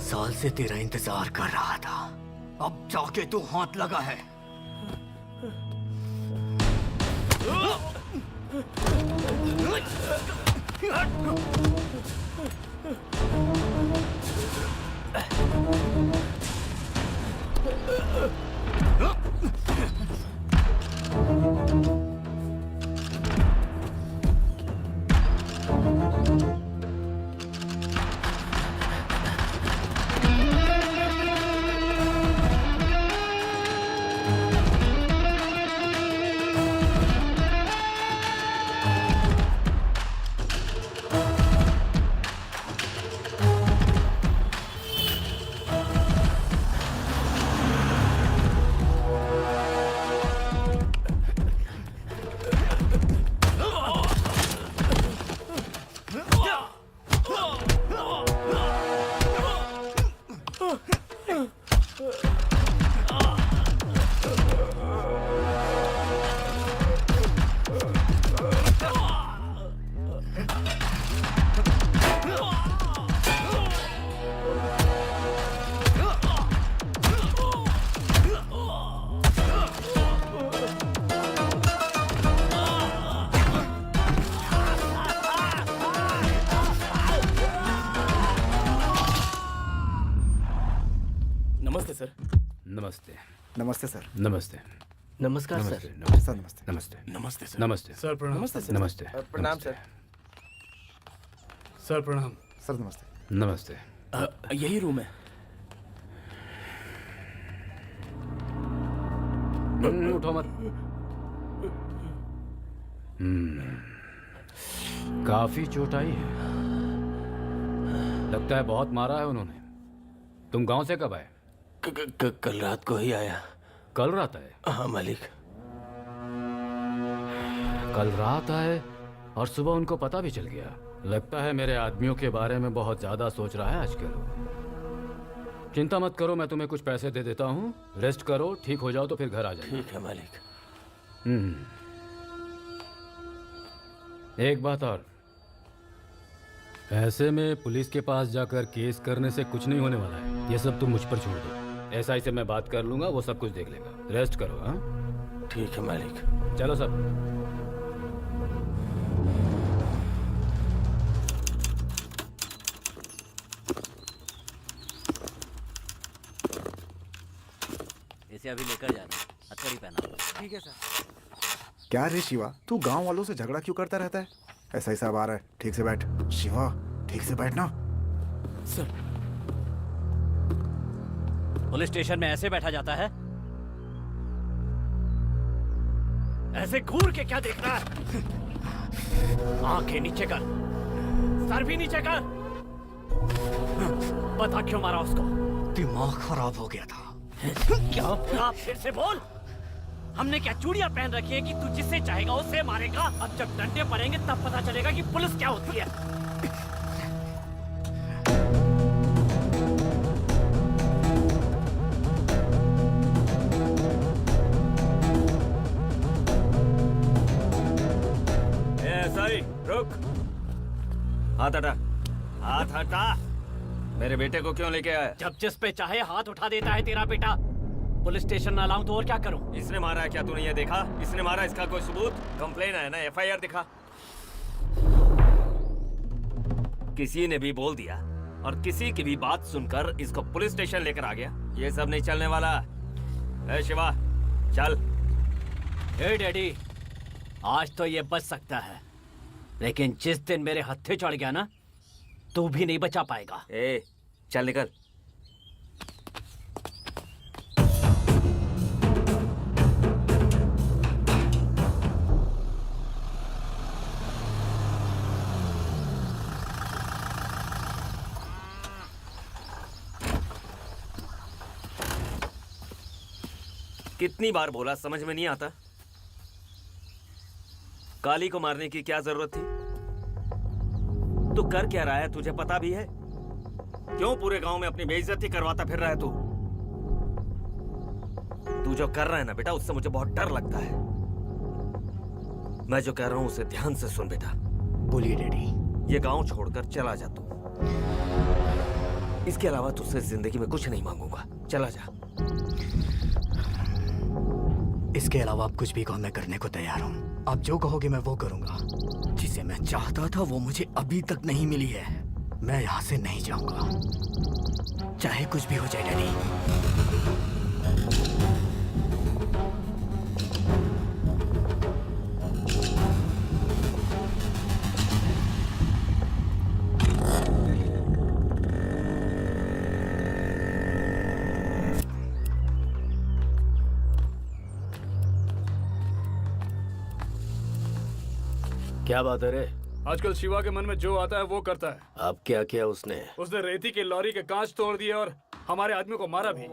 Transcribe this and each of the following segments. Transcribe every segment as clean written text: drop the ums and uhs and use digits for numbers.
साल से तेरा इंतजार कर रहा था, अब जाके तू हाथ लगा है। नमस्ते सर। नमस्ते। नमस्ते सर। नमस्ते। नमस्कार सर। नमस्ते। सर नमस्ते। नमस्ते। नमस्ते सर। नमस्ते। सर प्रणाम। नमस्ते सर। नमस्ते। प्रणाम सर। सर प्रणाम। सर नमस्ते। नमस्ते। यही रूम है। उठो मत। काफी चोट आई है, लगता है बहुत मारा है उन्होंने। तुम गांव से कब आए? कल रात को ही आया। कल रात आए? हाँ मालिक। कल रात आए और सुबह उनको पता भी चल गया। लगता है मेरे आदमियों के बारे में बहुत ज्यादा सोच रहा है आजकल। चिंता मत करो, मैं तुम्हें कुछ पैसे दे देता हूँ, रेस्ट करो, ठीक हो जाओ तो फिर घर आ जाओ। ठीक है मालिक। एक बात और, ऐसे में पुलिस के पास जाकर केस करने से कुछ नहीं होने वाला है। ये सब तुम मुझ पर छोड़ दो। एसआई से मैं बात कर लूंगा, वो सब कुछ देख लेगा। रेस्ट करो। हाँ ठीक है मालिक। चलो सब। इसे अभी लेकर जाना, हथकड़ी पहना। ठीक है सर। क्या रे शिवा, तू गांव वालों से झगड़ा क्यों करता रहता है? ऐसा ही सब आ रहा है। ठीक से बैठ शिवा, ठीक से बैठ ना। सर पुलिस स्टेशन में ऐसे बैठा जाता है? ऐसे घूर के क्या देखता है? आंखें नीचे कर, सर भी नीचे कर। बता क्यों मारा उसको? दिमाग खराब हो गया था। क्या? आप फिर से बोल। हमने क्या चूड़ियां पहन रखी है कि तू जिससे चाहेगा उससे मारेगा? अब जब डंडे पड़ेंगे तब पता चलेगा कि पुलिस क्या होती है। सही, रुक। हाथ हटा, हाथ हटा। मेरे बेटे को क्यों लेके आया? जब जिस पे चाहे हाथ उठा देता है तेरा बेटा। पुलिस स्टेशन ना लाऊं तो और क्या करूं? इसने मारा है क्या? तूने ये देखा? इसने मारा, इसका कोई सबूत? कंप्लेन है ना, एफआईआर दिखा। किसी ने भी बोल दिया और किसी की भी बात सुनकर इसको पुलिस स्टेशन लेकर आ गया। ये सब नहीं चलने वाला। ए शिवा, चल। ए डैडी, आज तो ये बच सकता है, लेकिन जिस दिन मेरे हत्थे चढ़ गया ना, तू भी नहीं बचा पाएगा। ए, चल निकल। कितनी बार बोला, समझ में नहीं आता? काली को मारने की क्या जरूरत थी? तू कर क्या रहा है, तुझे पता भी है? क्यों पूरे गांव में अपनी बेइज्जती करवाता फिर रहा है तू? तू जो कर रहा है ना बेटा, उससे मुझे बहुत डर लगता है। मैं जो कह रहा हूं उसे ध्यान से सुन बेटा। बोलिए डैडी। ये गांव छोड़कर चला जा तू। इसके अलावा तुझसे जिंदगी में कुछ नहीं मांगूंगा, चला जा। इसके अलावा आप कुछ भी कहो, मैं करने को तैयार हूँ। आप जो कहोगे मैं वो करूँगा। जिसे मैं चाहता था वो मुझे अभी तक नहीं मिली है। मैं यहाँ से नहीं जाऊँगा, चाहे कुछ भी हो जाए डैडी। क्या बात है रे? आजकल शिवा के मन में जो आता है वो करता है। अब क्या किया उसने? उसने रेती की लॉरी के कांच तोड़ दिए और हमारे आदमी को मारा भी।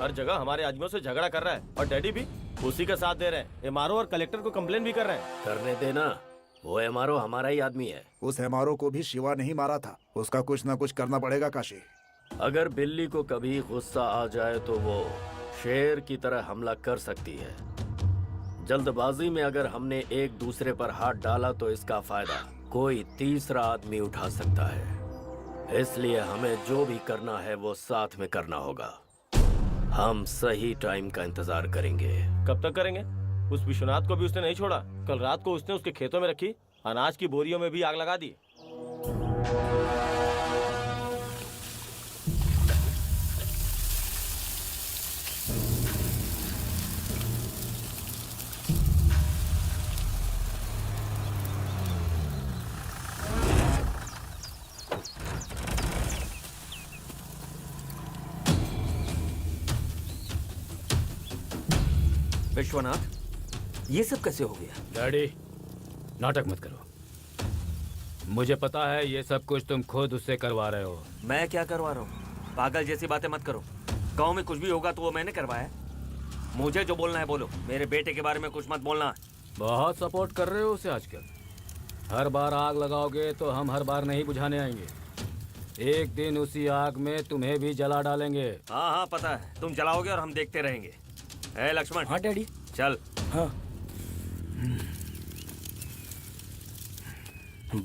हर जगह हमारे आदमियों से झगड़ा कर रहा है और डैडी भी उसी का साथ दे रहे हैं। एमआरओ और कलेक्टर को कंप्लेन भी कर रहे हैं। करने देना, वो एमआरओ हमारा ही आदमी है। उस एमआरओ को भी शिवा नहीं मारा था। उसका कुछ ना कुछ करना पड़ेगा काशी। अगर बिल्ली को कभी गुस्सा आ जाए तो वो शेर की तरह हमला कर सकती है। जल्दबाजी में अगर हमने एक दूसरे पर हाथ डाला तो इसका फायदा कोई तीसरा आदमी उठा सकता है। इसलिए हमें जो भी करना है वो साथ में करना होगा। हम सही टाइम का इंतजार करेंगे। कब तक करेंगे? उस विश्वनाथ को भी उसने नहीं छोड़ा। कल रात को उसने उसके खेतों में रखी अनाज की बोरियों में भी आग लगा दी। विश्वनाथ, ये सब कैसे हो गया? डैडी, नाटक मत करो। मुझे पता है ये सब कुछ तुम खुद उससे करवा रहे हो। मैं क्या करवा रहा हूँ? पागल जैसी बातें मत करो। गांव में कुछ भी होगा तो वो मैंने करवाया। मुझे जो बोलना है बोलो। मेरे बेटे के बारे में कुछ मत बोलना। बहुत सपोर्ट कर रहे हो उसे आजकल। हर बार आग लगाओगे तो हम हर बार नहीं बुझाने आएंगे। एक दिन उसी आग में तुम्हें भी जला डालेंगे। हाँ हाँ पता है, तुम जलाओगे और हम देखते रहेंगे। ए लक्ष्मण। हाँ डैडी। चल। हाँ।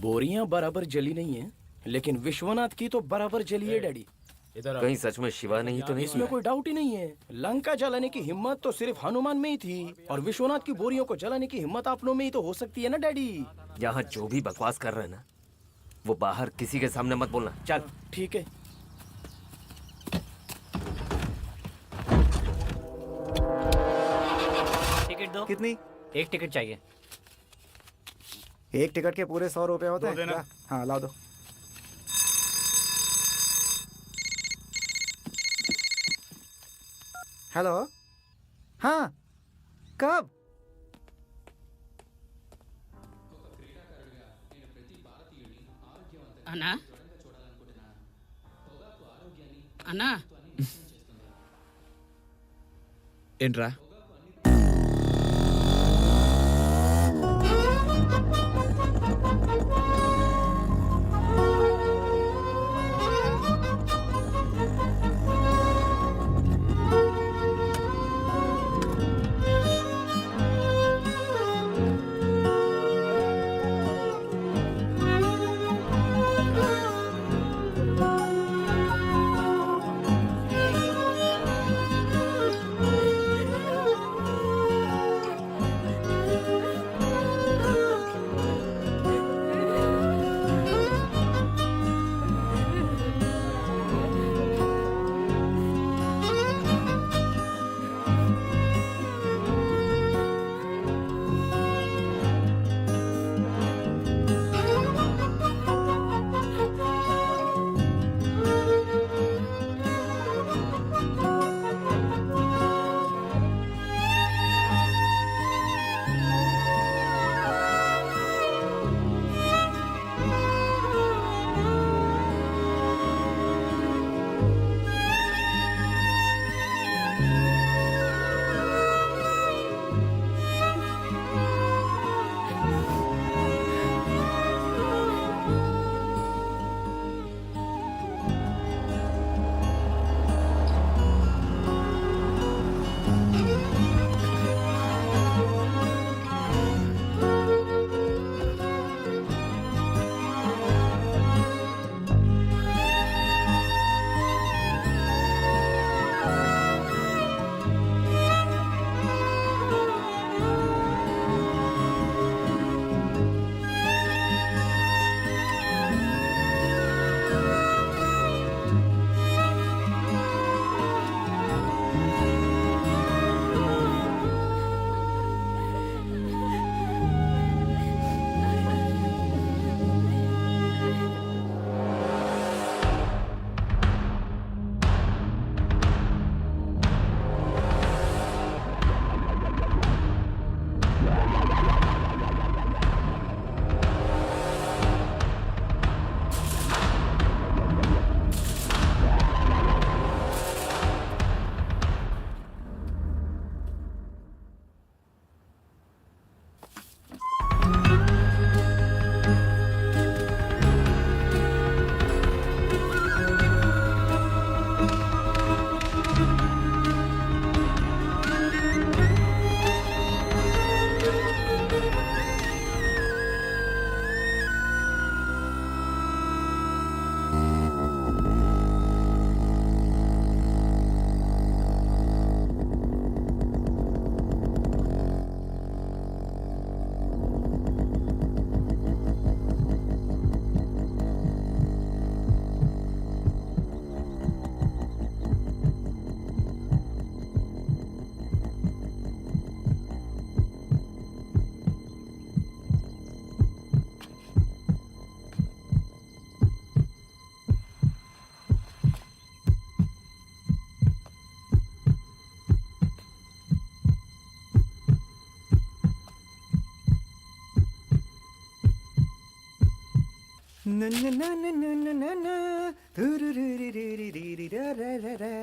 बोरियां बराबर जली नहीं है, लेकिन विश्वनाथ की तो बराबर जली है डैडी। इधर आओ। कहीं सच में शिवा नहीं तो नहीं? इसमें कोई डाउट ही नहीं है। लंका जलाने की हिम्मत तो सिर्फ हनुमान में ही थी, और विश्वनाथ की बोरियों को जलाने की हिम्मत आप लोगों में ही तो हो सकती है ना डैडी। यहाँ जो भी बकवास कर रहे हैं ना, वो बाहर किसी के सामने मत बोलना। चल। ठीक है। टिकट दो। कितनी? एक टिकट चाहिए। एक टिकट के पूरे 100 रुपए होते हैं क्या? हाँ ला दो। हेलो। हाँ कब? అన్నా అన్నా ఏంట్రా?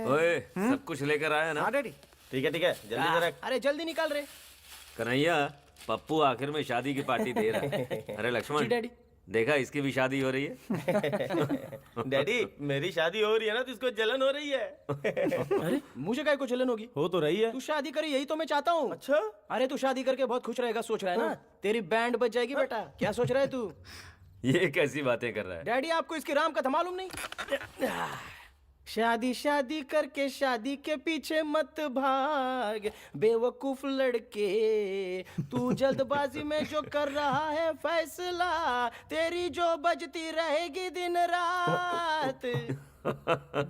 ओए सब कुछ लेकर आया ना? ठीक है जल्दी से रख। अरे जल्दी निकाल रहे। कन्हैया, पप्पू आखिर में शादी की पार्टी दे रहा है। अरे लक्ष्मण, डैडी। देखा इसकी भी शादी हो रही है। डैडी मेरी शादी हो रही है ना तो इसको जलन हो रही है। अरे मुझे काय को जलन होगी? हो तो रही है। तू शादी करे यही तो मैं चाहता हूँ। अच्छा अरे तू शादी करके बहुत खुश रहेगा, सोच रहा है ना? तेरी बैंड बज जाएगी बेटा। क्या सोच रहा है तू? ये कैसी बातें कर रहा है? डैडी आपको इसकी राम कथा मालूम नहीं? शादी शादी करके शादी के पीछे मत भाग बेवकूफ लड़के, तू जल्दबाजी में जो कर रहा है फैसला, तेरी जो बजती रहेगी दिन रात।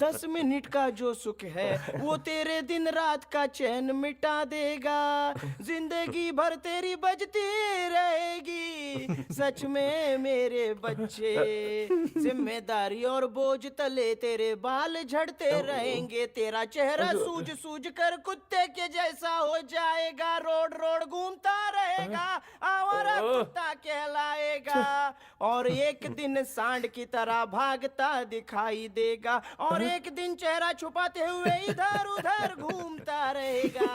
10 मिनट का जो सुख है वो तेरे दिन रात का चैन मिटा देगा, जिंदगी भर तेरी बजती रहेगी। सच में मेरे बच्चे, जिम्मेदारी और बोझ तले तेरे बाल झड़ते रहेंगे, तेरा चेहरा सूज सूज कर कुत्ते के जैसा हो जाएगा, रोड रोड घूमता रहेगा, आवारा कुत्ता कहलाएगा, और एक दिन सांड की तरह भागता दिखाई देगा, और एक दिन चेहरा छुपाते हुए इधर उधर घूमता रहेगा।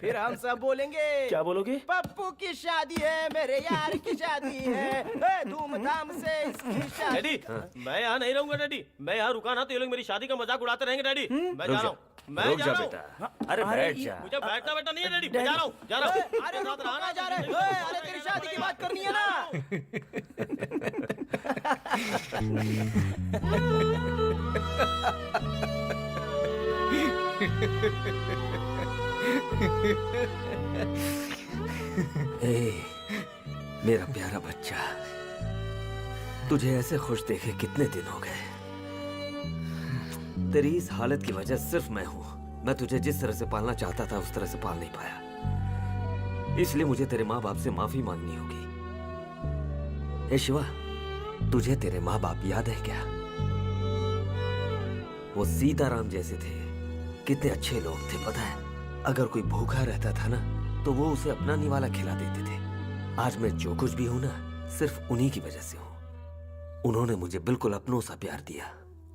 फिर हम सब बोलेंगे, क्या बोलोगे? पप्पू की शादी है, मेरे यार की शादी है, धूमधाम से इसकी शादी। डैडी मैं यहाँ नहीं रहूंगा डैडी, मैं यहाँ रुका ना तो ये लोग मेरी शादी का मजाक उड़ाते रहेंगे डैडी। मैं जा रहा हूँ, मैं रुक जा जा रहा हूँ। बेटा। अरे बैठ जा। मुझे बैठना बेटा नहीं है डैडी, मैं जा रहा हूँ, जा रहा हूँ। अरे रुक, कहाँ जा रहे हैं? अरे तेरी शादी की बात करनी है ना? ए, मेरा प्यारा बच्चा, तुझे ऐसे खुश देखे कितने दिन हो गए। तेरी इस हालत की वजह सिर्फ मैं हूं। मैं तुझे जिस तरह से पालना चाहता था उस तरह से पाल नहीं पाया, इसलिए मुझे तेरे माँ बाप से माफी मांगनी होगी। ए शिवा, तुझे तेरे माँ बाप याद है क्या? वो सीताराम जैसे थे, कितने अच्छे लोग थे पता है। अगर कोई भूखा रहता था ना तो वो उसे अपना निवाला खिला देते थे। आज मैं जो कुछ भी हूं ना, सिर्फ उन्हीं की वजह से हूं। उन्होंने मुझे बिल्कुल अपनों सा प्यार दिया,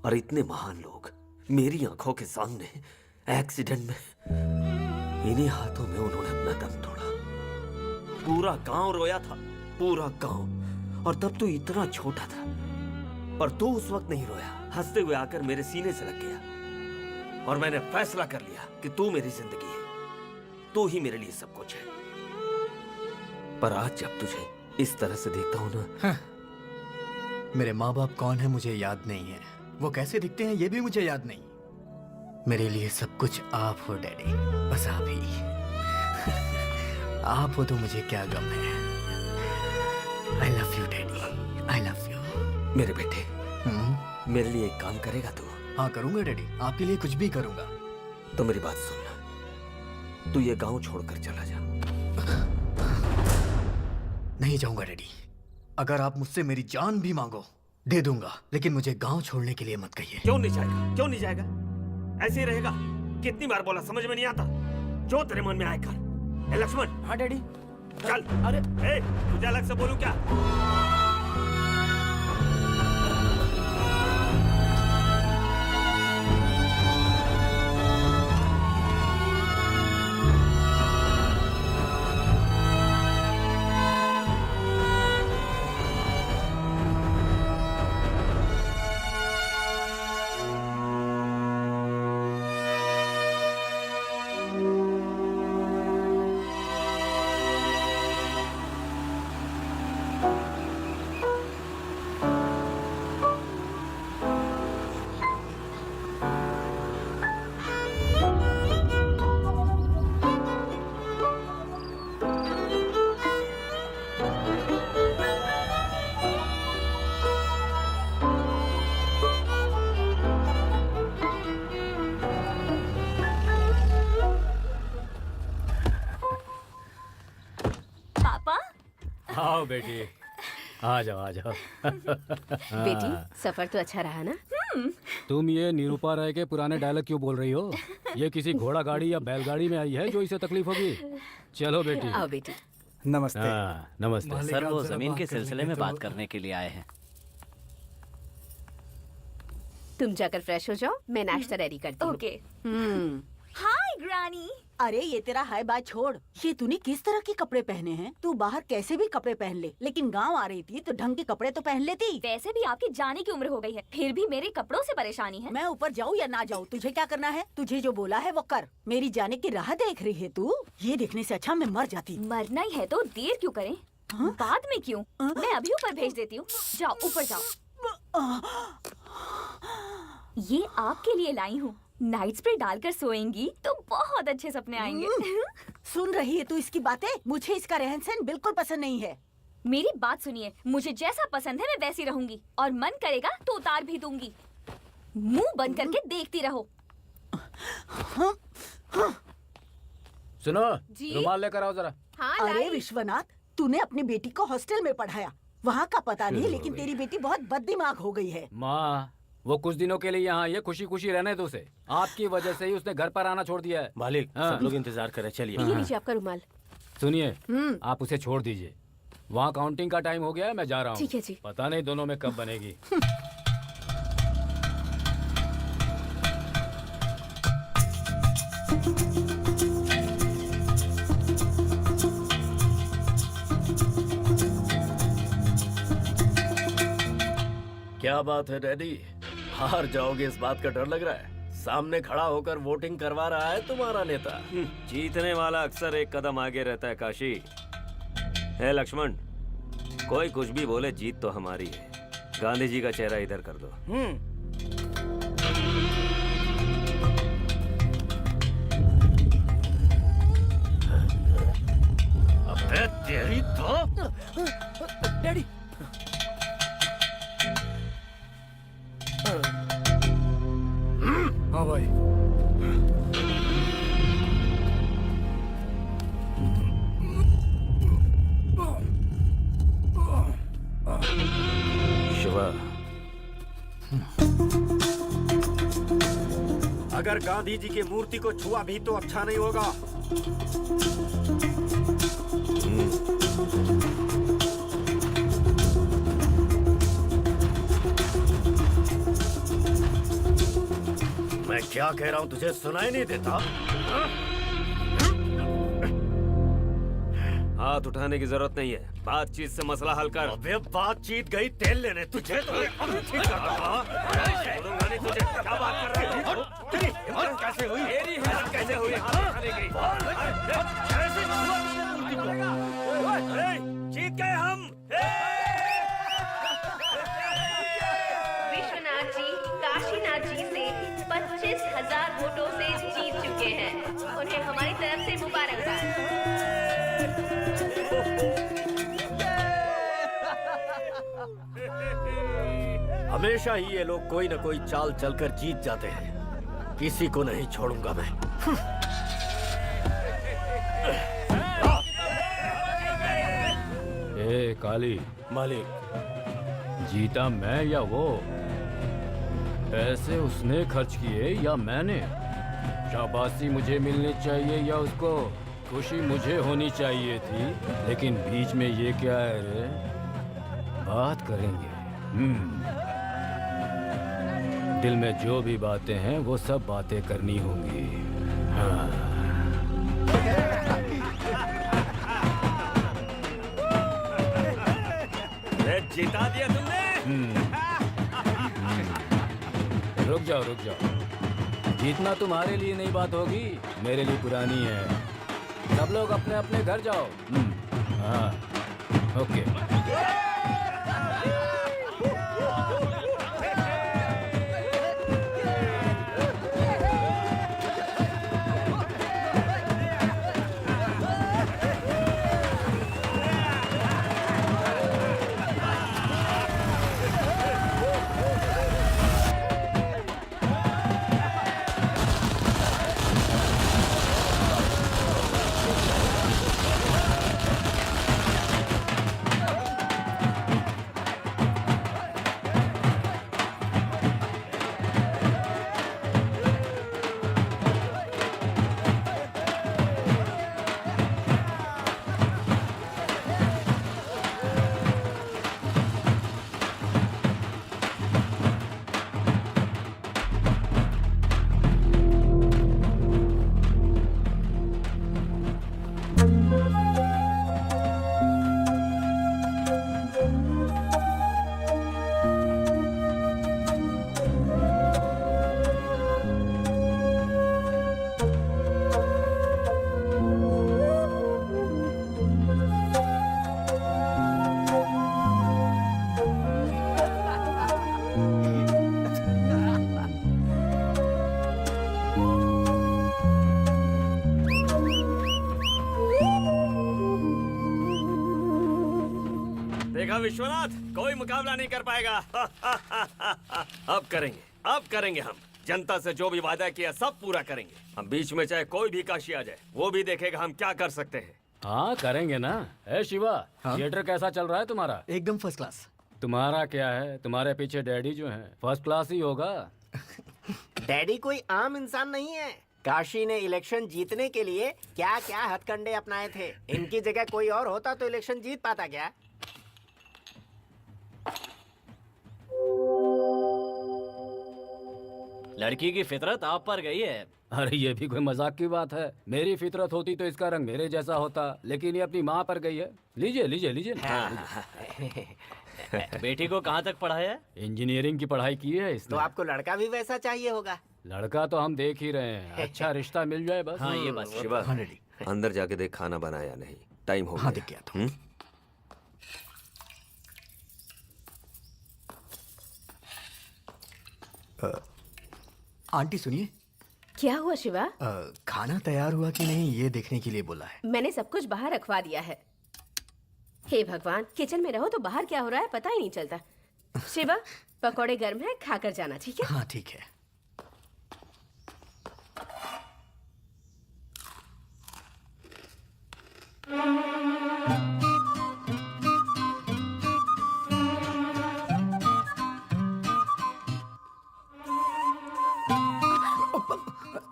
और इतने महान लोग मेरी आंखों के सामने एक्सीडेंट में, इन्हीं हाथों में उन्होंने अपना दम तोड़ा। पूरा गांव रोया था, पूरा गांव। और तब तो इतना छोटा था, पर तू उस वक्त नहीं रोया। हंसते हुए आकर मेरे सीने से लग गया, और मैंने फैसला कर लिया कि तू मेरी जिंदगी है, तू ही मेरे लिए सब कुछ है। पर आज जब तुझे इस तरह से देखता हूं ना, मेरे माँ बाप कौन है मुझे याद नहीं है, वो कैसे दिखते हैं ये भी मुझे याद नहीं। मेरे लिए सब कुछ आप हो डैडी, बस आप ही। आप हो तो मुझे क्या गम है। I love you daddy, I love you. मेरे बेटे, मेरे लिए एक काम करेगा तू? हाँ करूंगा डैडी, आपके लिए कुछ भी करूंगा। तो मेरी बात सुनना, तू ये गांव छोड़कर चला जा। नहीं जाऊंगा डैडी, अगर आप मुझसे मेरी जान भी मांगो दे दूंगा, लेकिन मुझे गांव छोड़ने के लिए मत कहिए। क्यों नहीं जाएगा? क्यों नहीं जाएगा? ऐसे ही रहेगा? कितनी बार बोला, समझ में नहीं आता? जो तेरे मन में आए कर। ए लक्ष्मण। हाँ डैडी। चल। अरे ए, तुझे अलग से बोलूं क्या? आओ बेटी, आ जाओ आ जाओ। बेटी सफर तो अच्छा रहा ना? तुम ये निरूपा राय के पुराने डायलॉग क्यों बोल रही हो? ये किसी घोड़ा गाड़ी या बैलगाड़ी में आई है जो इसे तकलीफ होगी? चलो बेटी। आओ बेटी। नमस्ते। हाँ, नमस्ते। मालिक सर वो आप जरा जमीन बात के कर सिलसिले लेंगे में तो- बात करने के लिए आए हैं। तुम जाकर फ्रेश हो जाओ, मैं नाश्ता रेडी करती हूँ। ओके। हाय ग्रानी। अरे ये तेरा हाय बाय छोड़, ये तूने किस तरह के कपड़े पहने हैं? तू बाहर कैसे भी कपड़े पहन ले, लेकिन गांव आ रही थी तो ढंग के कपड़े तो पहन लेती। वैसे भी आपकी जाने की उम्र हो गई है, फिर भी मेरे कपड़ों से परेशानी है। मैं ऊपर जाऊँ या ना जाऊँ, तुझे क्या करना है? तुझे जो बोला है वो कर। मेरी जाने की राह देख रही है तू? ये देखने से अच्छा मैं मर जाती। मरना ही है तो देर क्यों करें? बाद में क्यों? मैं अभी ऊपर भेज देती हूँ। जाओ ऊपर जाओ। ये आपके लिए लाई हूँ। नाइट स्प्रे डालकर सोएंगी तो बहुत अच्छे सपने आएंगे। सुन रही है तू इसकी बातें? मुझे इसका रहन सहन बिल्कुल पसंद नहीं है। मेरी बात सुनिए, मुझे जैसा पसंद है मैं वैसी रहूंगी, और मन करेगा तो उतार भी दूंगी। मुंह बंद करके देखती रहो। सुनो, जी? रुमाल लेकर आओ जरा। हाँ, अरे लाई। विश्वनाथ, तूने अपनी बेटी को हॉस्टल में पढ़ाया, वहाँ का पता नहीं, लेकिन तेरी बेटी बहुत बददिमाग हो गई है। माँ, वो कुछ दिनों के लिए यहाँ ये खुशी खुशी रहने दो उसे। आपकी वजह से ही उसने घर पर आना छोड़ दिया है। मालिक हाँ। सब लोग इंतजार करें, चलिए। ये लीजिए आपका रुमाल। सुनिए, आप उसे छोड़ दीजिए। वहाँ काउंटिंग का टाइम हो गया है, मैं जा रहा हूँ। ठीक है जी। पता नहीं दोनों में कब बनेगी। क्या बात है डैडी, हार जाओगे इस बात का डर लग रहा है? सामने खड़ा होकर वोटिंग करवा रहा है तुम्हारा नेता। जीतने वाला अक्सर एक कदम आगे रहता है काशी। है लक्ष्मण, कोई कुछ भी बोले, जीत तो हमारी है। गांधी जी का चेहरा इधर कर दो। अबे तेरी तो डैडी। हाँ भाई। शिवा, अगर गांधी जी की मूर्ति को छुआ भी तो अच्छा नहीं होगा। मैं क्या कह रहा हूँ तुझे सुनाई नहीं देता? हाथ उठाने की जरूरत नहीं है, बातचीत से मसला हल कर। अबे बातचीत गई तेल लेने, तुझे तो मैं ठीक करता हूँ। छोड़ूंगा नहीं तुझे। क्या बात कर रहे हो? तेरी हिम्मत कैसे हुई? तेरी हिम्मत कैसे हुई? हाथ उठाने की? कैसे छुआ मूर्ति को? अरे, जीत गए हम। विश्वनाथ जी काशीनाथ जी से 25,000 वोटों से जीत चुके हैं। उन्हें हमारी तरफ से मुबारकबाद। हमेशा ही ये लोग कोई न कोई चाल चलकर जीत जाते हैं। किसी को नहीं छोड़ूंगा मैं। ए काली, मालिक, जीता मैं या वो? पैसे उसने खर्च किए या मैंने? शाबाशी मुझे मिलनी चाहिए या उसको? खुशी मुझे होनी चाहिए थी, लेकिन बीच में ये क्या है रे? बात करेंगे। दिल में जो भी बातें हैं वो सब बातें करनी होंगी। हाँ। जिता दिया तुमने। रुक जाओ रुक जाओ, जीतना तुम्हारे लिए नई बात होगी, मेरे लिए पुरानी है। सब लोग अपने अपने घर जाओ। हाँ, ओके। विश्वनाथ, कोई मुकाबला नहीं कर पाएगा। अब करेंगे हम। जनता से जो भी वादा किया सब पूरा करेंगे। हम बीच में चाहे कोई भी काशी आ जाए, वो भी देखेगा हम क्या कर सकते हैं। हाँ करेंगे ना। ए शिवा, थिएटर कैसा चल रहा है तुम्हारा? एकदम फर्स्ट क्लास। तुम्हारा क्या है, तुम्हारे पीछे डैडी जो है फर्स्ट क्लास ही होगा। डैडी कोई आम इंसान नहीं है। काशी ने इलेक्शन जीतने के लिए क्या क्या हथकंडे अपनाए थे। इनकी जगह कोई और होता तो इलेक्शन जीत पाता क्या? लड़की की फितरत आप पर गई है। अरे ये भी कोई मजाक की बात है। मेरी फितरत होती तो इसका रंग मेरे जैसा होता, लेकिन ये अपनी माँ पर गई है। लीजिए लीजिए लीजिए। बेटी को कहाँ तक पढ़ाया है? इंजीनियरिंग की पढ़ाई की है इसने। तो आपको लड़का भी वैसा चाहिए होगा। लड़का तो हम देख ही रहे हैं, अच्छा रिश्ता मिल जाए बस। हाँ ये बात। शिवा, हाँ रेडी। अंदर जाके देख खाना बनाया नहीं। टाइम हो हाँ गया। दिख गया तो। आंटी सुनिए, क्या हुआ शिवा? खाना तैयार हुआ कि नहीं ये देखने के लिए बोला है। मैंने सब कुछ बाहर रखवा दिया है। हे भगवान, किचन में रहो तो बाहर क्या हो रहा है पता ही नहीं चलता। शिवा, पकौड़े गर्म है, खाकर जाना, ठीक है? हाँ ठीक है।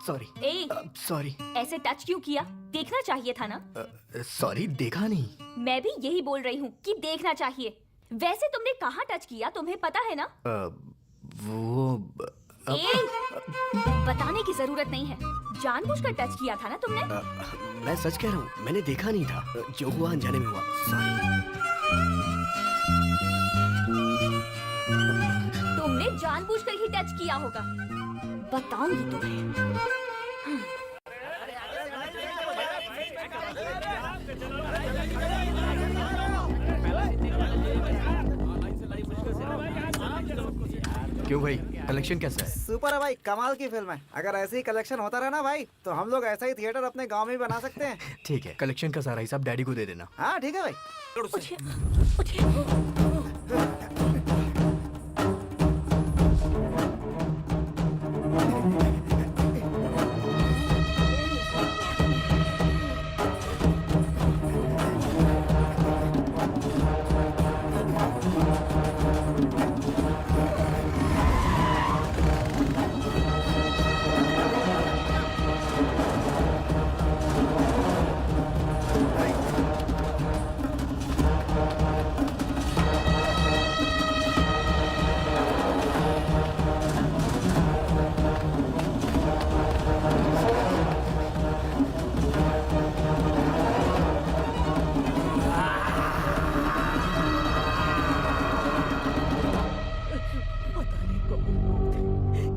सॉरी ए, सॉरी ऐसे टच क्यों किया? देखना चाहिए था ना। सॉरी, देखा नहीं। मैं भी यही बोल रही हूँ कि देखना चाहिए। वैसे तुमने कहाँ टच किया, तुम्हें पता है ना? वो बताने की जरूरत नहीं है। जानबूझकर टच किया था ना तुमने? मैं सच कह रहा हूँ, मैंने देखा नहीं था। जो हुआ अनजाने में हुआ। सॉरी। तुमने जानबूझकर ही टच किया होगा। बताऊंगी तुम्हें। क्यों भाई, कलेक्शन कैसा है? सुपर है भाई, कमाल की फिल्म है। अगर ऐसे ही कलेक्शन होता रहा ना भाई, तो हम लोग ऐसा ही थिएटर अपने गांव में भी बना सकते हैं। ठीक है, कलेक्शन का सारा हिसाब डैडी को दे देना। हाँ ठीक है भाई।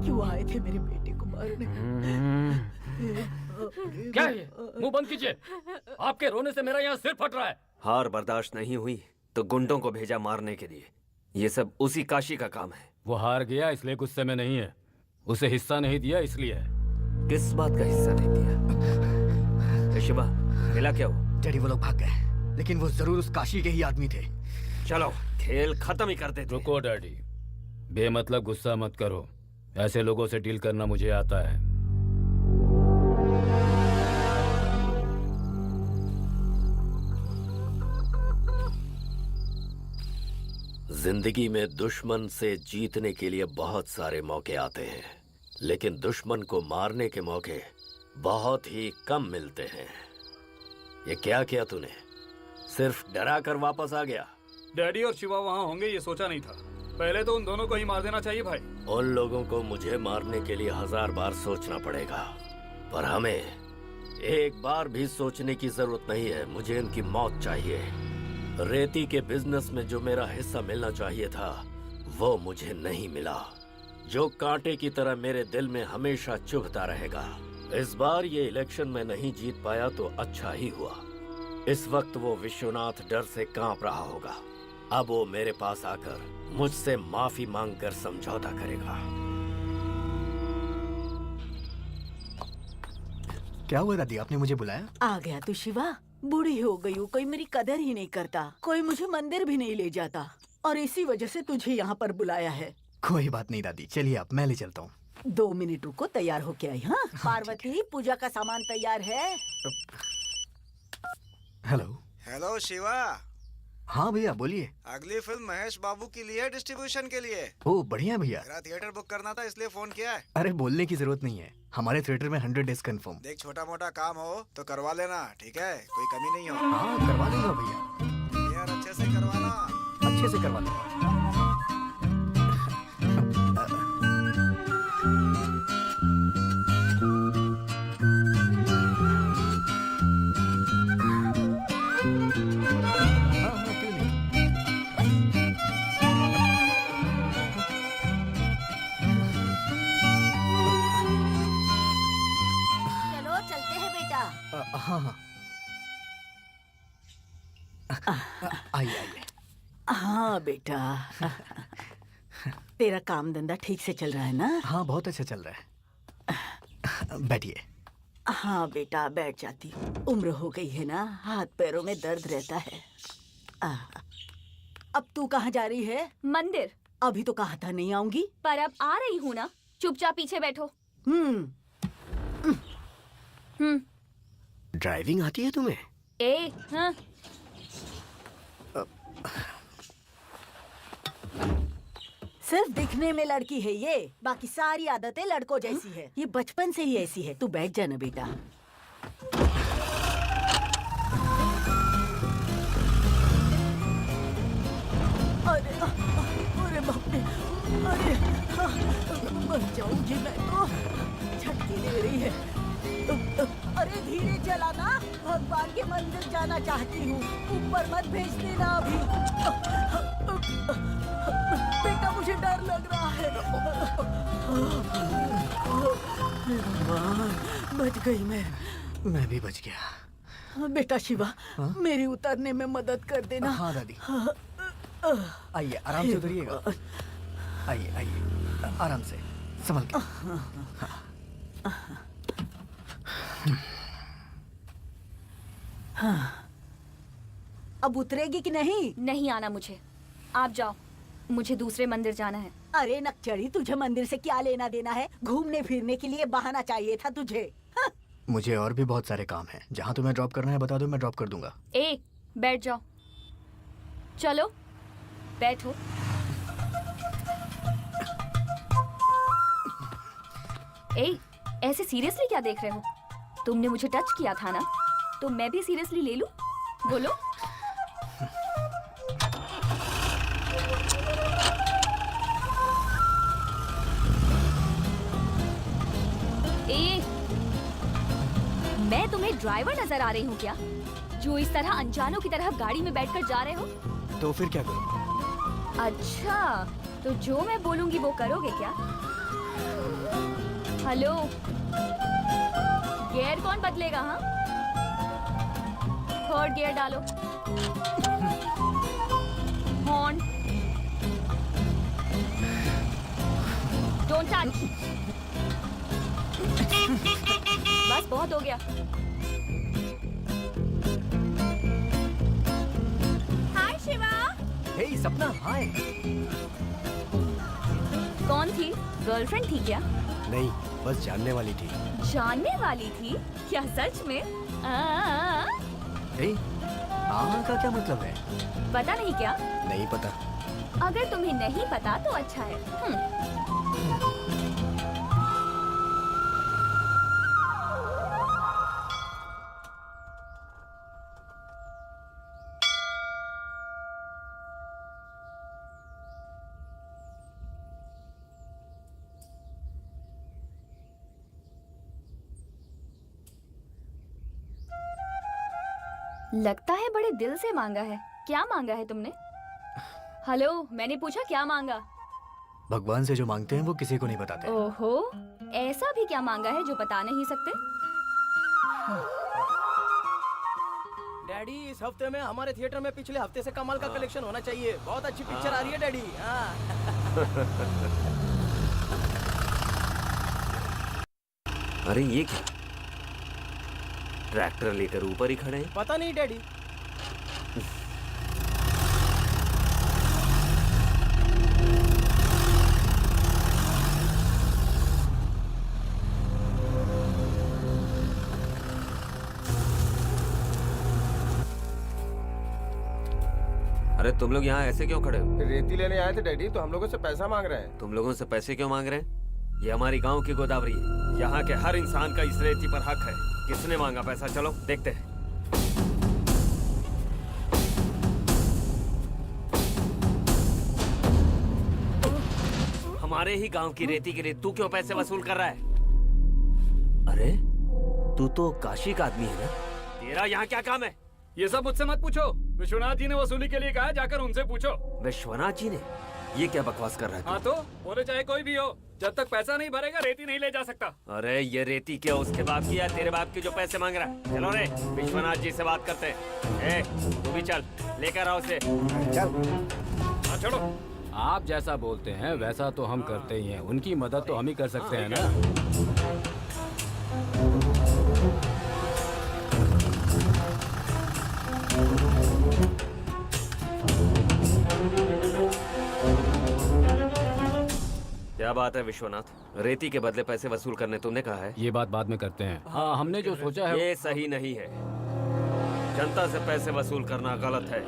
क्यों आए थे मेरे बेटे को मारने? क्या है ये? मुंह बंद कीजिए। आपके रोने से मेरा यहाँ सिर फट रहा है। हार बर्दाश्त नहीं हुई तो गुंडों को भेजा मारने के लिए। ये सब उसी काशी का काम है। वो हार गया इसलिए गुस्से में नहीं है, उसे हिस्सा नहीं दिया इसलिए है। किस बात का हिस्सा नहीं दिया? शिवा, मिला क्या वो? डैडी वो लोग भाग गए, लेकिन वो जरूर उस काशी के ही आदमी थे। चलो खेल खत्म ही कर देते। रुको डैडी, बेमतलब गुस्सा मत करो। ऐसे लोगों से डील करना मुझे आता है। जिंदगी में दुश्मन से जीतने के लिए बहुत सारे मौके आते हैं, लेकिन दुश्मन को मारने के मौके बहुत ही कम मिलते हैं। ये क्या किया तूने? सिर्फ डरा कर वापस आ गया? डैडी और शिवा वहाँ होंगे ये सोचा नहीं था। पहले तो उन दोनों को ही मार देना चाहिए भाई। उन लोगों को मुझे मारने के लिए 1000 बार सोचना पड़ेगा, पर हमें एक बार भी सोचने की जरूरत नहीं है। मुझे इनकी मौत चाहिए। रेती के बिजनेस में जो मेरा हिस्सा मिलना चाहिए था वो मुझे नहीं मिला, जो कांटे की तरह मेरे दिल में हमेशा चुभता रहेगा। इस बार ये इलेक्शन में नहीं जीत पाया तो अच्छा ही हुआ। इस वक्त वो विश्वनाथ डर से कांप रहा होगा। अब वो मेरे पास आकर मुझसे माफी मांगकर समझौता करेगा। क्या हुआ दादी, आपने मुझे बुलाया? आ गया तू शिवा? बूढ़ी हो गई हूँ, कोई मेरी कदर ही नहीं करता, कोई मुझे मंदिर भी नहीं ले जाता, और इसी वजह से तुझे यहाँ पर बुलाया है। कोई बात नहीं दादी, चलिए आप, मैं ले चलता हूँ। 2 मिनट रुको, तैयार होके आई। हाँ पार्वती, पूजा का सामान तैयार है? हेलो। हेलो शिवा। हाँ भैया बोलिए। अगली फिल्म महेश बाबू की लिए डिस्ट्रीब्यूशन के लिए। ओ बढ़िया भैया। मेरा थिएटर बुक करना था इसलिए फोन किया है। अरे बोलने की जरूरत नहीं है, हमारे थिएटर में 100 डेज कंफर्म। देख छोटा मोटा काम हो तो करवा लेना, ठीक है? कोई कमी नहीं हो। हाँ करवा दूंगा भैया। यार अच्छे से करवाना। अच्छे से करवा दूंगा। चलो चलते हैं बेटा। हाँ हाँ आइए आइए। हाँ बेटा। तेरा काम धंधा ठीक से चल रहा है ना? हाँ बहुत अच्छा चल रहा है। बैठिए। हाँ बेटा बैठ जाती हूँ। उम्र हो गई है ना, हाथ पैरों में दर्द रहता है। अब तू कहाँ जा रही है? मंदिर। अभी तो कहा था नहीं आऊंगी। पर अब आ रही हूँ ना, चुपचाप पीछे बैठो। ड्राइविंग आती है तुम्हें? हाँ। सिर्फ दिखने में लड़की है ये, बाकी सारी आदतें लड़कों जैसी है। ये बचपन से ही ऐसी है। तू बैठ जा ना बेटा। अरे अरे बाप रे, अरे मर जाऊंगी मैं तो। झटकी दे रही है। अरे धीरे चलाना, भगवान के मंदिर जाना चाहती हूँ, ऊपर मत भेज देना अभी। बेटा मुझे डर लग रहा है। भगवान, बच गई मैं भी बच गया। बेटा शिवा, मेरी उतरने में मदद कर देना। हाँ दादी। आइए आराम से उतरिएगा। आइए आइए आराम से, संभल के। हाँ। अब उतरेगी कि नहीं? नहीं आना मुझे, आप जाओ, मुझे दूसरे मंदिर जाना है। अरे नकचड़ी, तुझे मंदिर से क्या लेना देना है? घूमने फिरने के लिए बहाना चाहिए था तुझे। हाँ। मुझे और भी बहुत सारे काम हैं। जहाँ तुम्हें ड्रॉप करना है बता दो, मैं ड्रॉप कर दूंगा। बैठ जाओ। चलो बैठो। ऐसे सीरियसली क्या देख रहे हो? तुमने मुझे टच किया था ना, तो मैं भी सीरियसली ले लूं? बोलो। मैं तुम्हें ड्राइवर नजर आ रही हूँ क्या, जो इस तरह अनजानों की तरह गाड़ी में बैठकर जा रहे हो? तो फिर क्या करूँ? अच्छा, तो जो मैं बोलूंगी वो करोगे क्या? हेलो, गियर कौन बदलेगा? हाँ, थर्ड गियर डालो। Horn, don't touch. बस बहुत हो गया। हाय शिवा। हे सपना, हाय। कौन थी? गर्लफ्रेंड थी क्या? नहीं, बस जानने वाली थी। जानने वाली थी क्या सच में? का क्या मतलब है? पता नहीं क्या? नहीं पता। अगर तुम्हें नहीं पता तो अच्छा है। लगता है बड़े दिल से मांगा है। क्या मांगा है तुमने? हेलो, मैंने पूछा क्या मांगा? भगवान से जो मांगते हैं वो किसी को नहीं बताते। ओहो, ऐसा भी क्या मांगा है जो बता नहीं सकते? डैडी, इस हफ्ते में हमारे थिएटर में पिछले हफ्ते से कमाल का कलेक्शन होना चाहिए। बहुत अच्छी पिक्चर आ रही है डैडी। अरे ये क्या? ट्रैक्टर लेकर ऊपर ही खड़े हैं। पता नहीं डैडी। अरे तुम लोग यहाँ ऐसे क्यों खड़े हो? रेती लेने आए थे डैडी, तो हम लोगों से पैसा मांग रहे हैं। तुम लोगों से पैसे क्यों मांग रहे हैं? ये हमारी गांव की गोदावरी है। यहाँ के हर इंसान का इस रेती पर हक है। किसने मांगा पैसा? चलो देखते हैं। हमारे ही गांव की रेती के लिए तू क्यों पैसे वसूल कर रहा है? अरे तू तो काशी का आदमी है ना? तेरा यहाँ क्या काम है? ये सब मुझसे मत पूछो। विश्वनाथ जी ने वसूली के लिए कहा है, जाकर उनसे पूछो। विश्वनाथ जी ने? ये क्या बकवास कर रहा है तू? हाँ तो बोले चाहे कोई भी हो, जब तक पैसा नहीं भरेगा रेती नहीं ले जा सकता। अरे ये रेती क्या उसके बाप की है? तेरे बाप की जो पैसे मांग रहा है? चलो रे विश्वनाथ जी से बात करते हैं। तू भी चल, लेकर आओ उसे। हाँ छोड़ो। आप जैसा बोलते हैं वैसा तो हम करते ही हैं। उनकी मदद तो हम ही कर सकते हैं ना। क्या बात है विश्वनाथ? रेती के बदले पैसे वसूल करने तुमने कहा है? ये बात बाद में करते हैं। हाँ, हमने जो सोचा है ये सही नहीं है। जनता से पैसे वसूल करना गलत है।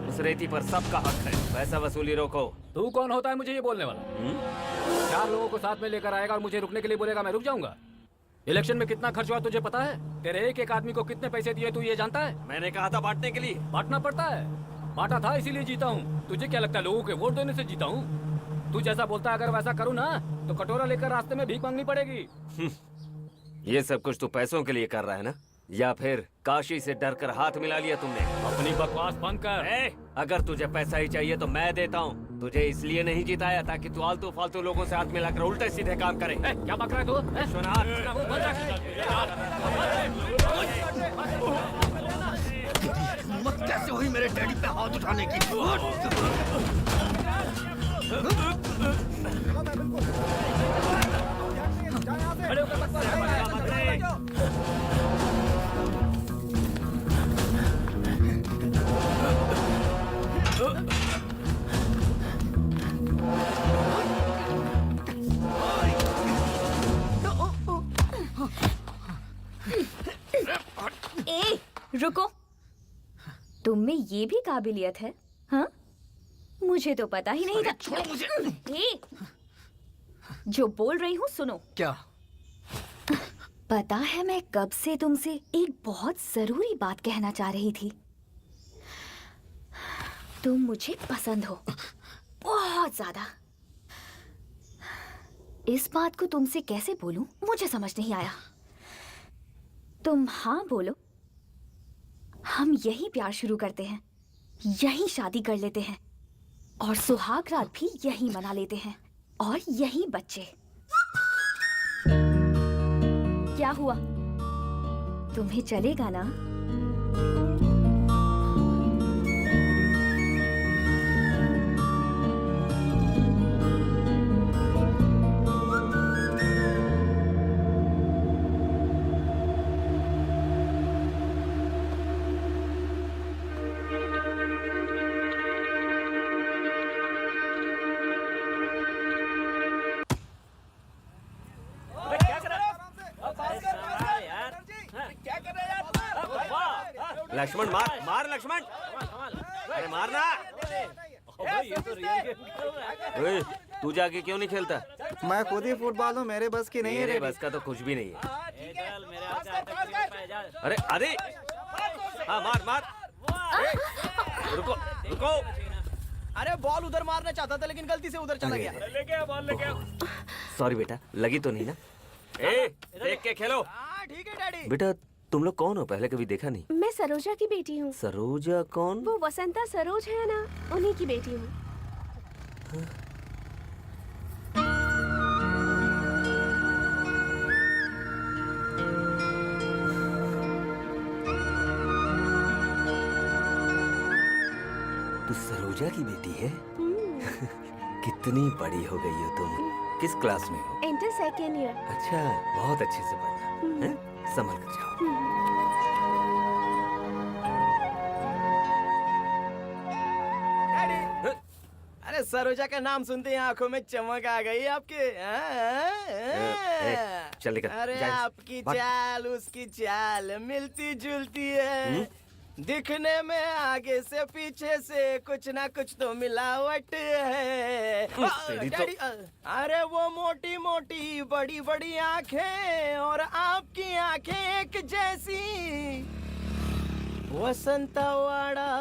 उस रेती पर सबका हक है। पैसा वसूली रोको। तू कौन होता है मुझे ये बोलने वाला? 4 लोगों को साथ में लेकर आएगा और मुझे रुकने के लिए बोलेगा, मैं रुक जाऊंगा? इलेक्शन में कितना खर्च हुआ तुझे पता है? तेरे एक एक आदमी को कितने पैसे दिए तू ये जानता है? मैंने कहा था बांटने के लिए। बांटना पड़ता है। बांटा था इसीलिए जीता हूँ। तुझे क्या लगता है लोगों के वोट देने से जीता हूँ? तू जैसा बोलता है अगर वैसा करूँ ना तो कटोरा लेकर रास्ते में भीख मांगनी पड़ेगी। ये सब कुछ तू पैसों के लिए कर रहा है ना? या फिर काशी से डरकर हाथ मिला लिया तुमने? अपनी बकवास बंद कर। अगर तुझे पैसा ही चाहिए तो मैं देता हूँ। तुझे इसलिए नहीं जिताया ताकि तू आलतू फालतू लोगों से हाथ मिलाकर उल्टे सीधे काम करे। क्या बक रहा है तू? हिम्मत कैसे हुई मेरे डैडी पे हाथ उठाने की? ए, रुको। तुम में ये भी काबिलियत है? हाँ, मुझे तो पता ही नहीं था। छोड़ो मुझे। ए, जो बोल रही हूँ सुनो। क्या? पता है मैं कब से तुमसे एक बहुत जरूरी बात कहना चाह रही थी। तुम मुझे पसंद हो बहुत ज्यादा। इस बात को तुमसे कैसे बोलूं मुझे समझ नहीं आया। तुम हाँ बोलो, हम यही प्यार शुरू करते हैं, यही शादी कर लेते हैं और सुहाग रात भी यही मना लेते हैं और यही बच्चे। क्या हुआ? तुम्हें चलेगा ना? लक्ष्मण मार मार लक्ष्मण। अरे मारना। ओए, तू जाके क्यों नहीं खेलता? मैं खुद ही फुटबॉल हूँ, मेरे बस की नहीं है। मेरे बस का तो कुछ भी नहीं है। अरे अरे हाँ मार मार। रुको रुको। अरे बॉल उधर मारना चाहता था लेकिन गलती से उधर चला गया। लेके आ, बॉल लेके आ। सॉरी बेटा, लगी तो नहीं ना? देख के खेलो। ठीक है डैडी। बेटा तुम लोग कौन हो? पहले कभी देखा नहीं। मैं सरोजा की बेटी हूँ। सरोजा कौन? वो वसंता सरोज है ना, उन्हीं की बेटी हूँ। तू सरोजा की बेटी है? कितनी बड़ी हो गई हो तुम। किस क्लास में हो? Inter second year. अच्छा, बहुत अच्छे से पढ़ना। हैं? संभल कर जाओ। सरोजा का नाम सुनते ही आंखों में चमक आ गई आपके। चल निकल, अरे जा। आपकी चाल उसकी चाल मिलती जुलती है। दिखने में आगे से पीछे से कुछ ना कुछ तो मिलावट है। तेरी तो- डैडी, अरे वो मोटी मोटी बड़ी बड़ी आंखें और आपकी आंखें एक जैसी। वसंतवाड़ा,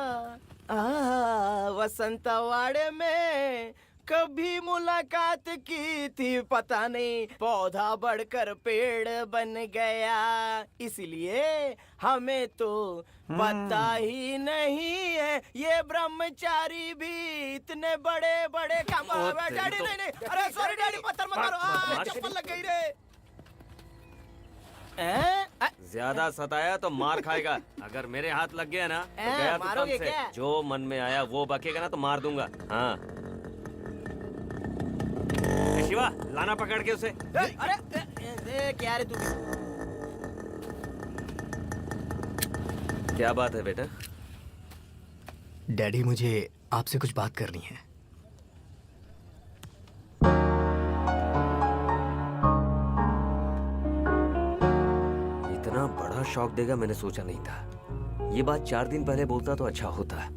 वसंतवाड़े में कभी मुलाकात की थी, पता नहीं पौधा बढ़कर पेड़ बन गया, इसलिए हमें तो पता ही नहीं है ये ब्रह्मचारी भी इतने बड़े बड़े काम। डैडी नहीं नहीं, अरे सॉरी डैडी, पत्थर मत मारो, चप्पल लग गई रे। ज्यादा सताया तो मार खाएगा। अगर मेरे हाथ लग गया ना तो गया तो मारोगे कम से। क्या? जो मन में आया वो बकेगा ना तो मार दूंगा। हाँ शिवा, लाना पकड़ के उसे। अरे क्या रे तू? क्या बात है बेटा? डैडी मुझे आपसे कुछ बात करनी है। इतना बड़ा शॉक देगा मैंने सोचा नहीं था। ये बात 4 दिन पहले बोलता तो अच्छा होता।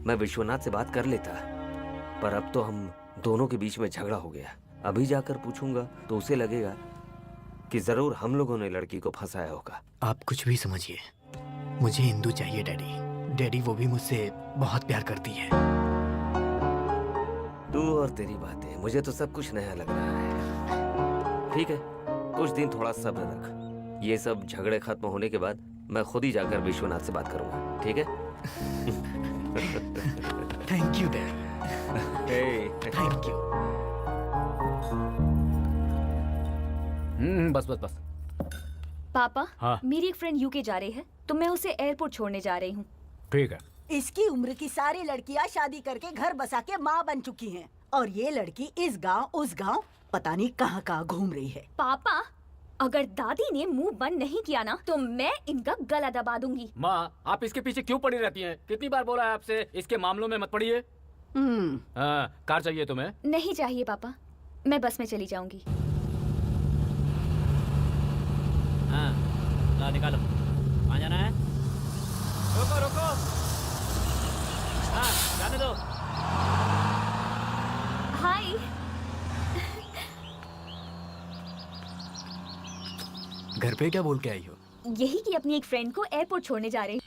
मैं विश्वनाथ से बात कर लेता, पर अब तो हम दोनों के बीच में झगड़ा हो गया। अभी जाकर पूछूंगा तो उसे लगेगा कि जरूर हम लोगों ने लड़की को फंसाया होगा। आप कुछ भी समझिए, मुझे इंदु चाहिए डैडी। डैडी वो भी मुझसे बहुत प्यार करती है। तू और तेरी बातें, मुझे तो सब कुछ नया लग रहा है। ठीक है, कुछ दिन थोड़ा सब्र रख। ये सब झगड़े खत्म होने के बाद मैं खुद ही जाकर विश्वनाथ से बात करूंगा, ठीक है? Thank you daddy, thank you. बस बस बस। पापा, हाँ? मेरी एक फ्रेंड यूके जा रही है, तो मैं उसे एयरपोर्ट छोड़ने जा रही हूँ। ठीक है। इसकी उम्र की सारी लड़कियां शादी करके घर बसा के माँ बन चुकी हैं, और ये लड़की इस गांव उस गांव पता नहीं कहाँ कहाँ घूम रही है। पापा, अगर दादी ने मुंह बंद नहीं किया ना तो मैं इनका गला दबा दूंगी। माँ, आप इसके पीछे क्यों पड़ी रहती हैं? कितनी बार बोला है आपसे इसके मामलों में मत पड़िए। कार चाहिए तुम्हें? नहीं चाहिए पापा, मैं बस में चली जाऊंगी। हाँ, ला निकालो। कहाँ जाना है? रोको रोको। हाँ, जाने दो। हाय। घर पे क्या बोल के आई हो? यही कि अपनी एक फ्रेंड को एयरपोर्ट छोड़ने जा रही हूँ।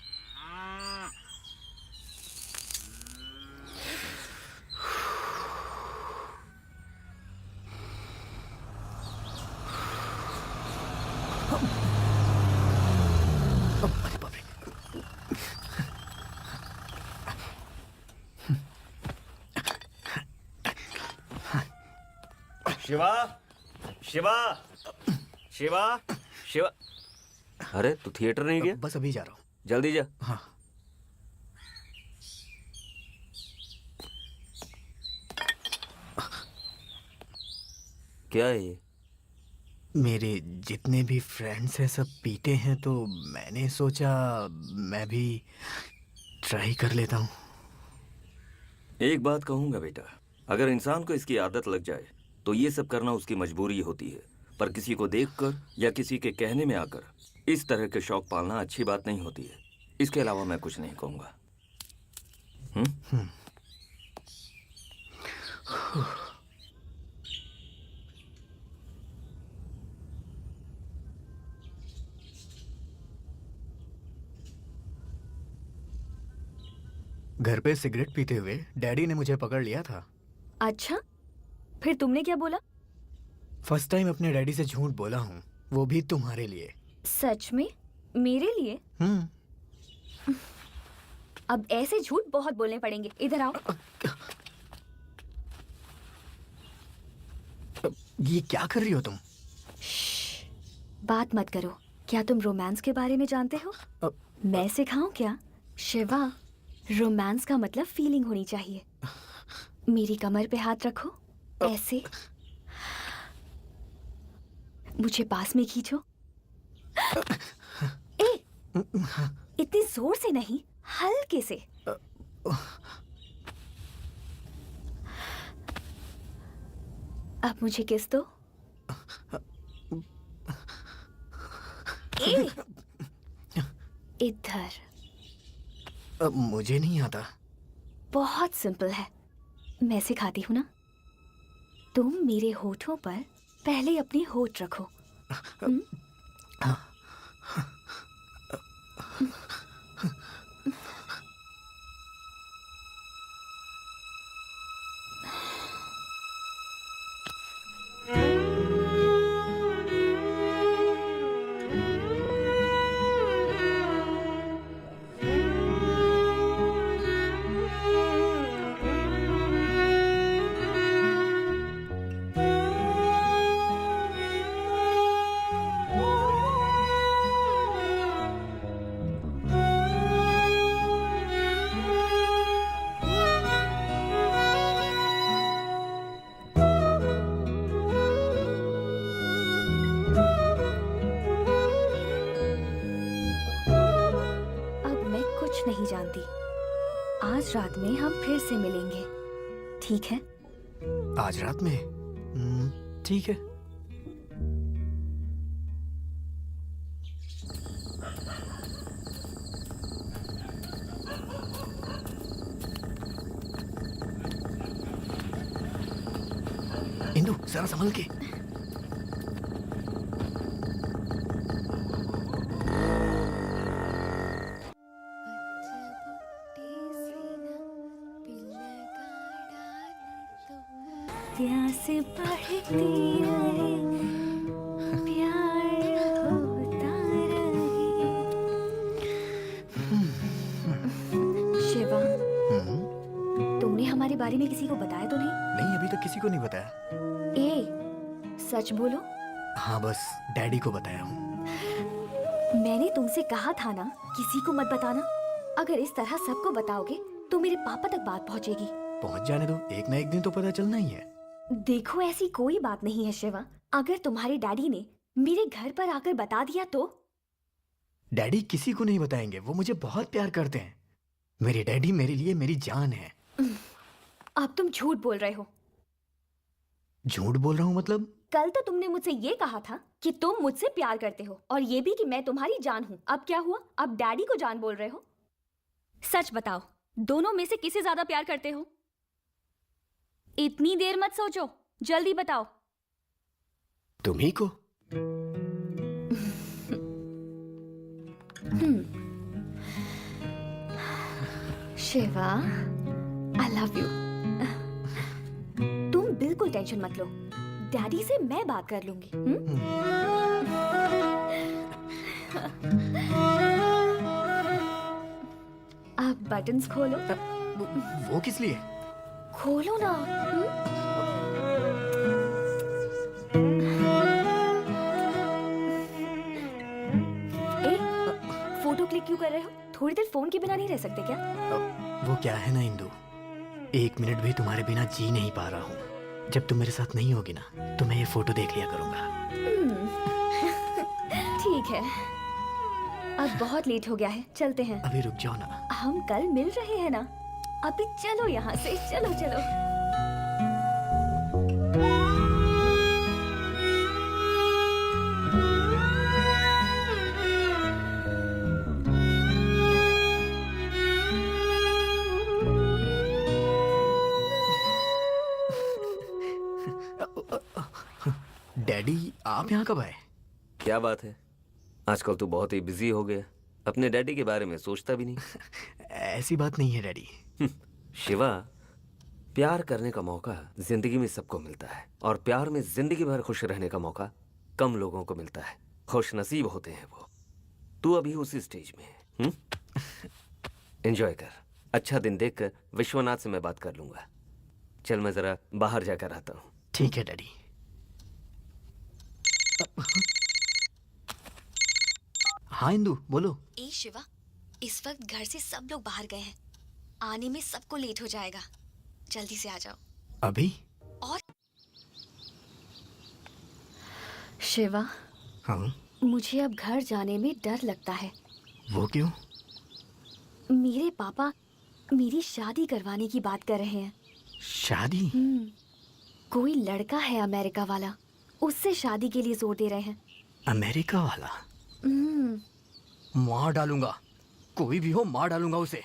अरे बाप रे। शिवा, शिवा, शिवा, शिवा। अरे तू थिएटर नहीं गया? बस अभी जा रहा हूँ। जल्दी जा। हाँ। क्या है ये? मेरे जितने भी फ्रेंड्स हैं सब पीते हैं, तो मैंने सोचा मैं भी ट्राई कर लेता हूँ। एक बात कहूंगा बेटा, अगर इंसान को इसकी आदत लग जाए तो ये सब करना उसकी मजबूरी होती है, पर किसी को देखकर या किसी के कहने में आकर इस तरह के शौक पालना अच्छी बात नहीं होती है। इसके अलावा मैं कुछ नहीं कहूंगा। घर पे सिगरेट पीते हुए डैडी ने मुझे पकड़ लिया था। अच्छा, फिर तुमने क्या बोला? फर्स्ट टाइम अपने डैडी से झूठ बोला हूँ, वो भी तुम्हारे लिए। सच में? मेरे लिए? अब ऐसे झूठ बहुत बोलने पड़ेंगे। इधर आओ। ये क्या कर रही हो तुम? बात मत करो। क्या तुम रोमांस के बारे में जानते हो? मैं सिखाऊं क्या? शिवा, रोमांस का मतलब फीलिंग होनी चाहिए। मेरी कमर पे हाथ रखो, ऐसे। मुझे पास में खींचो। ए, इतनी जोर से नहीं, हल्के से। अब मुझे किस दो। ए, इधर। मुझे नहीं आता। बहुत सिंपल है, मैं सिखाती हूँ ना। तुम मेरे होठों पर पहले अपने होठ रखो। अब मैं कुछ नहीं जानती। आज रात में हम फिर से मिलेंगे, ठीक है? आज रात में? ठीक है। इंदु, जरा संभल के। प्यास बढ़ती रहे, प्यार होता रहे। शिवा, तुमने हमारे बारे में किसी को बताया तो नहीं? नहीं, अभी तक किसी को नहीं बताया। सच बोलो। हाँ, बस डैडी को बताया हूँ। मैंने तुमसे कहा था ना किसी को मत बताना। अगर इस तरह सबको बताओगे तो मेरे पापा तक बात पहुंचेगी। पहुंच जाने दो, एक ना एक दिन तो पता चलना ही है। देखो, ऐसी कोई बात नहीं है शिवा। अगर तुम्हारे डैडी ने मेरे घर पर आकर बता दिया तो? डैडी किसी को नहीं बताएंगे, वो मुझे बहुत प्यार करते हैं। मेरे डैडी मेरे लिए मेरी जान है। अब तुम झूठ बोल रहे हो। झूठ बोल रहा हूँ मतलब? कल तो तुमने मुझसे ये कहा था कि तुम मुझसे प्यार करते हो, और ये भी कि मैं तुम्हारी जान हूँ। अब क्या हुआ? अब डैडी को जान बोल रहे हो? सच बताओ, दोनों में से किसे ज्यादा प्यार करते हो? इतनी देर मत सोचो, जल्दी बताओ। तुम्ही को। Shiva, I love you. तुम बिल्कुल टेंशन मत लो, डैडी से मैं बात कर लूंगी। आप बटन्स खोलो। वो किस लिए? खोलो ना। फोटो क्लिक क्यों कर रहे हो? थोड़ी देर फोन के बिना नहीं रह सकते क्या? वो क्या है ना इंदु, एक मिनट भी तुम्हारे बिना जी नहीं पा रहा हूँ। जब तुम मेरे साथ नहीं होगी ना तो मैं ये फोटो देख लिया करूंगा। ठीक है, अब बहुत लेट हो गया है, चलते हैं। अभी रुक जाओ ना। हम कल मिल रहे हैं ना। अभी चलो यहाँ से, चलो चलो। डैडी, आप यहाँ कब आए? क्या बात है, आजकल तू बहुत ही बिजी हो गया, अपने डैडी के बारे में सोचता भी नहीं। ऐसी बात नहीं है डैडी। शिवा, प्यार करने का मौका जिंदगी में सबको मिलता है, और प्यार में जिंदगी भर खुश रहने का मौका कम लोगों को मिलता है। खुश नसीब होते हैं वो। तू अभी उसी स्टेज में है। एंजॉय कर। अच्छा दिन देखकर विश्वनाथ से मैं बात कर लूंगा। चल, मैं जरा बाहर जाकर आता हूँ। ठीक है डैडी। हाँ इंदु, बोलो। ए शिवा, इस वक्त घर से सब लोग बाहर गए हैं, आने में सबको लेट हो जाएगा, जल्दी से आ जाओ। अभी? और शिवा, हाँ? मुझे अब घर जाने में डर लगता है। वो क्यों? मेरे पापा मेरी शादी करवाने की बात कर रहे हैं। शादी? कोई लड़का है अमेरिका वाला, उससे शादी के लिए जोर दे रहे हैं। अमेरिका वाला? मार डालूंगा, कोई भी हो मार डालूंगा उसे।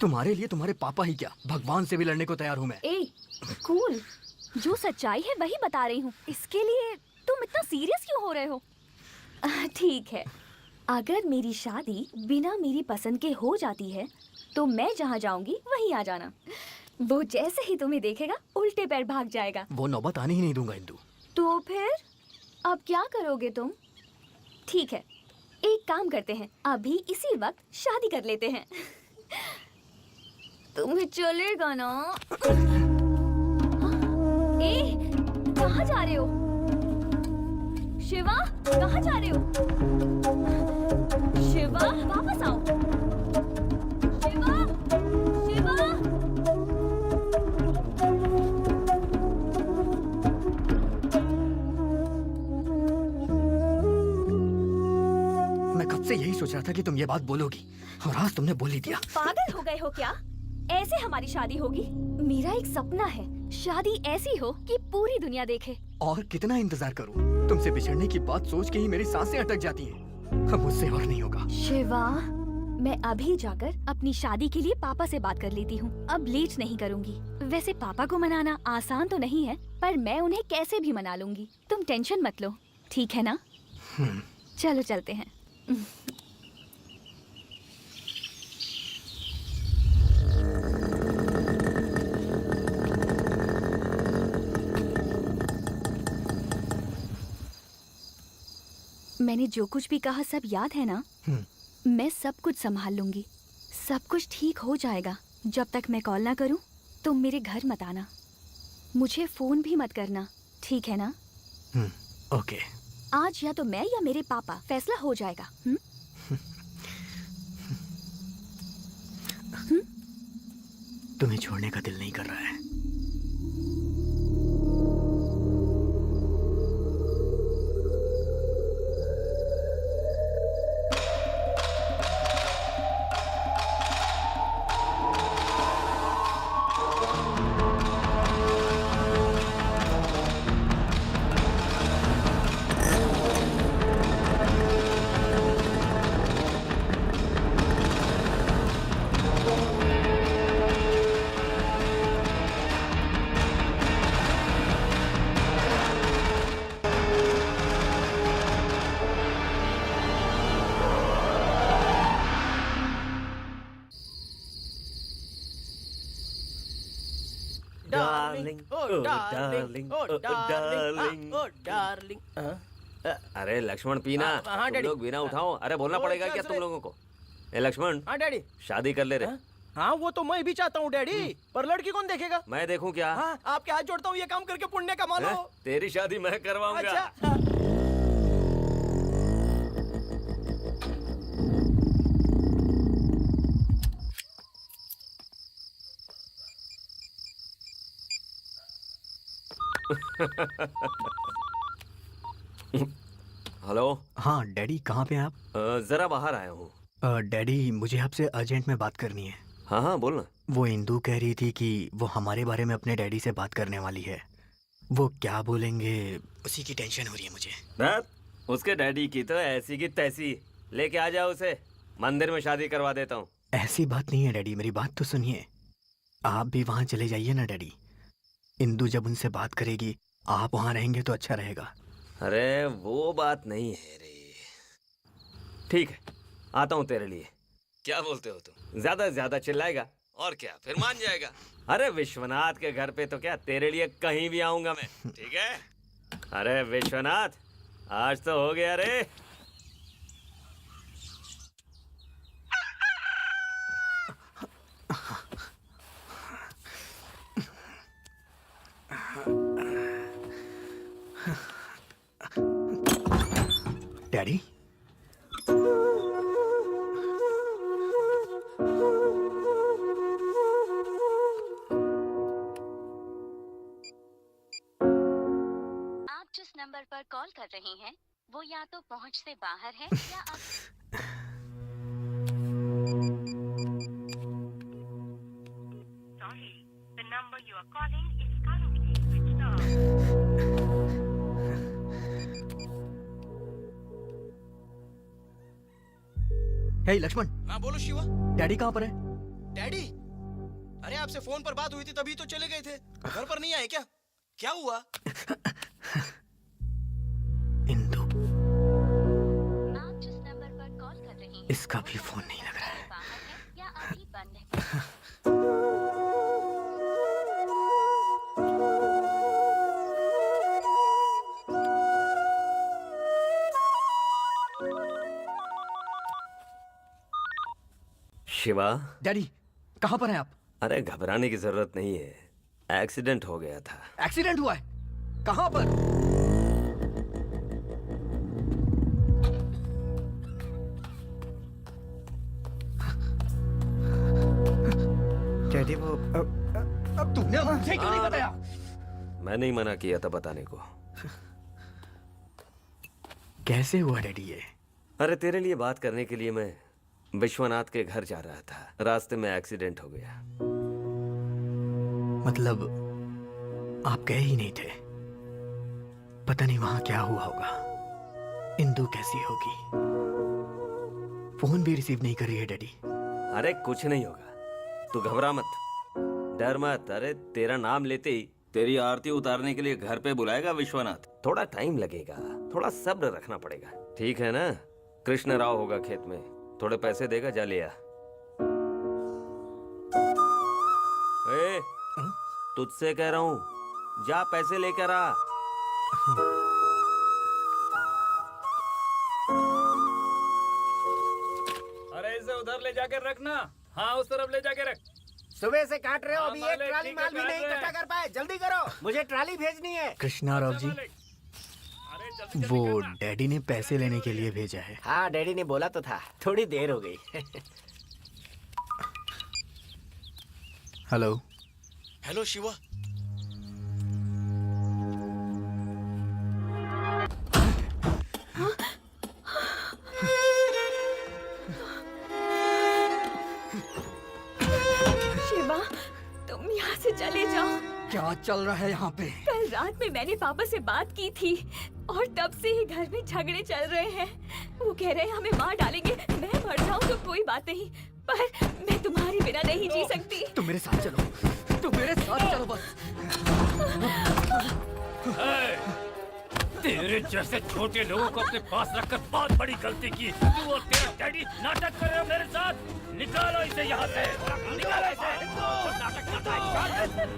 तुम्हारे लिए तुम्हारे पापा ही क्या, भगवान से भी लड़ने को तैयार हूँ मैं। ए, कूल, जो सच्चाई है वही बता रही हूँ। इसके लिए तुम इतना सीरियस क्यों हो रहे हो? ठीक है, अगर मेरी शादी बिना मेरी पसंद के हो जाती है तो मैं जहाँ जाऊंगी वहीं आ जाना। वो जैसे ही तुम्हें देखेगा उल्टे पैर भाग जाएगा। वो नौबत आने ही नहीं दूंगा इंदु। तो फिर अब क्या करोगे तुम? ठीक है, एक काम करते हैं, अभी इसी वक्त शादी कर लेते हैं। तुम्हें चलेगा ना? ए, कहाँ जा रहे हो? शिवा, कहाँ जा रहे हो? शिवा, वापस आओ। शिवा, शिवा। मैं कब से यही सोच रहा था कि तुम ये बात बोलोगी, और आज तुमने बोल ही दिया। पागल हो गए हो क्या? ऐसे हमारी शादी होगी? मेरा एक सपना है, शादी ऐसी हो कि पूरी दुनिया देखे। और कितना इंतजार करूं? तुमसे बिछड़ने की बात सोच के ही मेरी सांसें अटक जाती हैं। अब मुझसे और नहीं होगा। शिवा, मैं अभी जाकर अपनी शादी के लिए पापा से बात कर लेती हूँ। अब लेट नहीं करूँगी। वैसे पापा को मनाना आसान तो नहीं है, पर मैं उन्हें कैसे भी मना लूंगी। तुम टेंशन मत लो, ठीक है ना? चलो चलते हैं। मैंने जो कुछ भी कहा सब याद है ना? मैं सब कुछ संभाल लूंगी, सब कुछ ठीक हो जाएगा। जब तक मैं कॉल ना करूं, तुम मेरे घर मत आना, मुझे फोन भी मत करना, ठीक है ना? ओके। आज या तो मैं या मेरे पापा, फैसला हो जाएगा। तुम्हें छोड़ने का दिल नहीं कर रहा है। अरे लक्ष्मण पीना, तुम लोग बिना उठाओ। अरे बोलना पड़ेगा क्या तुम लोगों को? ए लक्ष्मण। हाँ डैडी। शादी कर ले रे। हाँ वो तो मैं भी चाहता हूँ डैडी, पर लड़की कौन देखेगा? मैं देखूं क्या? हाँ, आपके हाथ जोड़ता हूँ, ये काम करके पुण्य कमा लो। तेरी शादी मैं करवाऊंगा। अच्छा। हेलो। हाँ डैडी, कहाँ पे हैं आप? जरा बाहर आया हूँ। डैडी, मुझे आपसे अर्जेंट में बात करनी है। हाँ हाँ बोलना। वो इंदु कह रही थी कि वो हमारे बारे में अपने डैडी से बात करने वाली है। वो क्या बोलेंगे उसी की टेंशन हो रही है मुझे। उसके डैडी की तो ऐसी की तैसी, लेके आ जाओ उसे, मंदिर में शादी करवा देता हूँ। ऐसी बात नहीं है डैडी, मेरी बात तो सुनिए। आप भी वहाँ चले जाइए ना डैडी। इंदु जब उनसे बात करेगी, आप वहाँ रहेंगे तो अच्छा रहेगा। अरे वो बात नहीं है रे। ठीक है, आता हूँ तेरे लिए। क्या बोलते हो तुम? ज्यादा से ज्यादा चिल्लाएगा और क्या, फिर मान जाएगा। अरे विश्वनाथ के घर पे तो क्या, तेरे लिए कहीं भी आऊंगा मैं, ठीक है? अरे विश्वनाथ, आज तो हो गया रे। डैडी, आप जिस नंबर पर कॉल कर रहे हैं वो या तो पहुंच से बाहर है या आप Sorry, the number you are calling is currently हे लक्ष्मण, हाँ बोलो शिवा। डैडी कहाँ पर है? डैडी, अरे आपसे फोन पर बात हुई थी तभी तो चले गए थे, घर पर नहीं आए क्या? क्या हुआ? इंदु, आप जिस नंबर पर कॉल कर रहे हैं इसका भी फोन नहीं लग रहा है। बाहर है या अभी बंद है? शिवा, डैडी कहाँ पर हैं आप? अरे घबराने की जरूरत नहीं है, एक्सीडेंट हो गया था। एक्सीडेंट हुआ है? कहाँ पर? डैडी वो अब तुमने मुझे क्यों नहीं बताया? मैं नहीं मना किया था बताने को। कैसे हुआ डैडी ये? अरे तेरे लिए बात करने के लिए मैं विश्वनाथ के घर जा रहा था, रास्ते में एक्सीडेंट हो गया। मतलब आप गए ही नहीं थे? पता नहीं वहां क्या हुआ होगा। इंदु कैसी होगी? फोन भी रिसीव नहीं कर रही है डैडी। अरे कुछ नहीं होगा, तू घबरा मत, डर मत। अरे तेरा नाम लेते ही तेरी आरती उतारने के लिए घर पे बुलाएगा विश्वनाथ। थोड़ा टाइम लगेगा, थोड़ा सब्र रखना पड़ेगा, ठीक है ना? कृष्ण राव होगा खेत में, थोड़े पैसे देगा, जा लिया। ए, तुझसे कह रहा हूँ, जा पैसे लेकर आ। अरे इसे उधर ले जाकर रखना। हाँ उस तरफ ले जाके रख। सुबह से काट रहे हो, हाँ, अभी एक मालिक, ट्राली ठीक माल है, भी नहीं काट रहे हैं। इकट्ठा कर पाए। जल्दी करो, मुझे ट्राली भेजनी है। कृष्णा राव जी, अरे जल्दी वो करना। डैडी ने पैसे लेने के लिए भेजा है। हाँ डैडी ने बोला तो था, थोड़ी देर हो गई। हेलो। हेलो शिवा। शिवा, तुम यहाँ से चले जाओ। क्या चल रहा है यहाँ पे? कल रात में मैंने पापा से बात की थी और तब से ही घर में झगड़े चल रहे हैं। वो कह रहे हैं हमें मार डालेंगे। मैं मर जाऊँ तो कोई बात नहीं, पर मैं तुम्हारे बिना नहीं जी सकती। तुम मेरे साथ चलो, तुम मेरे साथ चलो बस। तेरे जैसे छोटे लोगों को अपने पास रखकर बहुत बड़ी गलती की। तू और तेरा डैडी नाटक कर रहे हो मेरे साथ। निकालो इसे यहाँ से, निकालो इसे। जो नाटक करता है। बाहर फेंक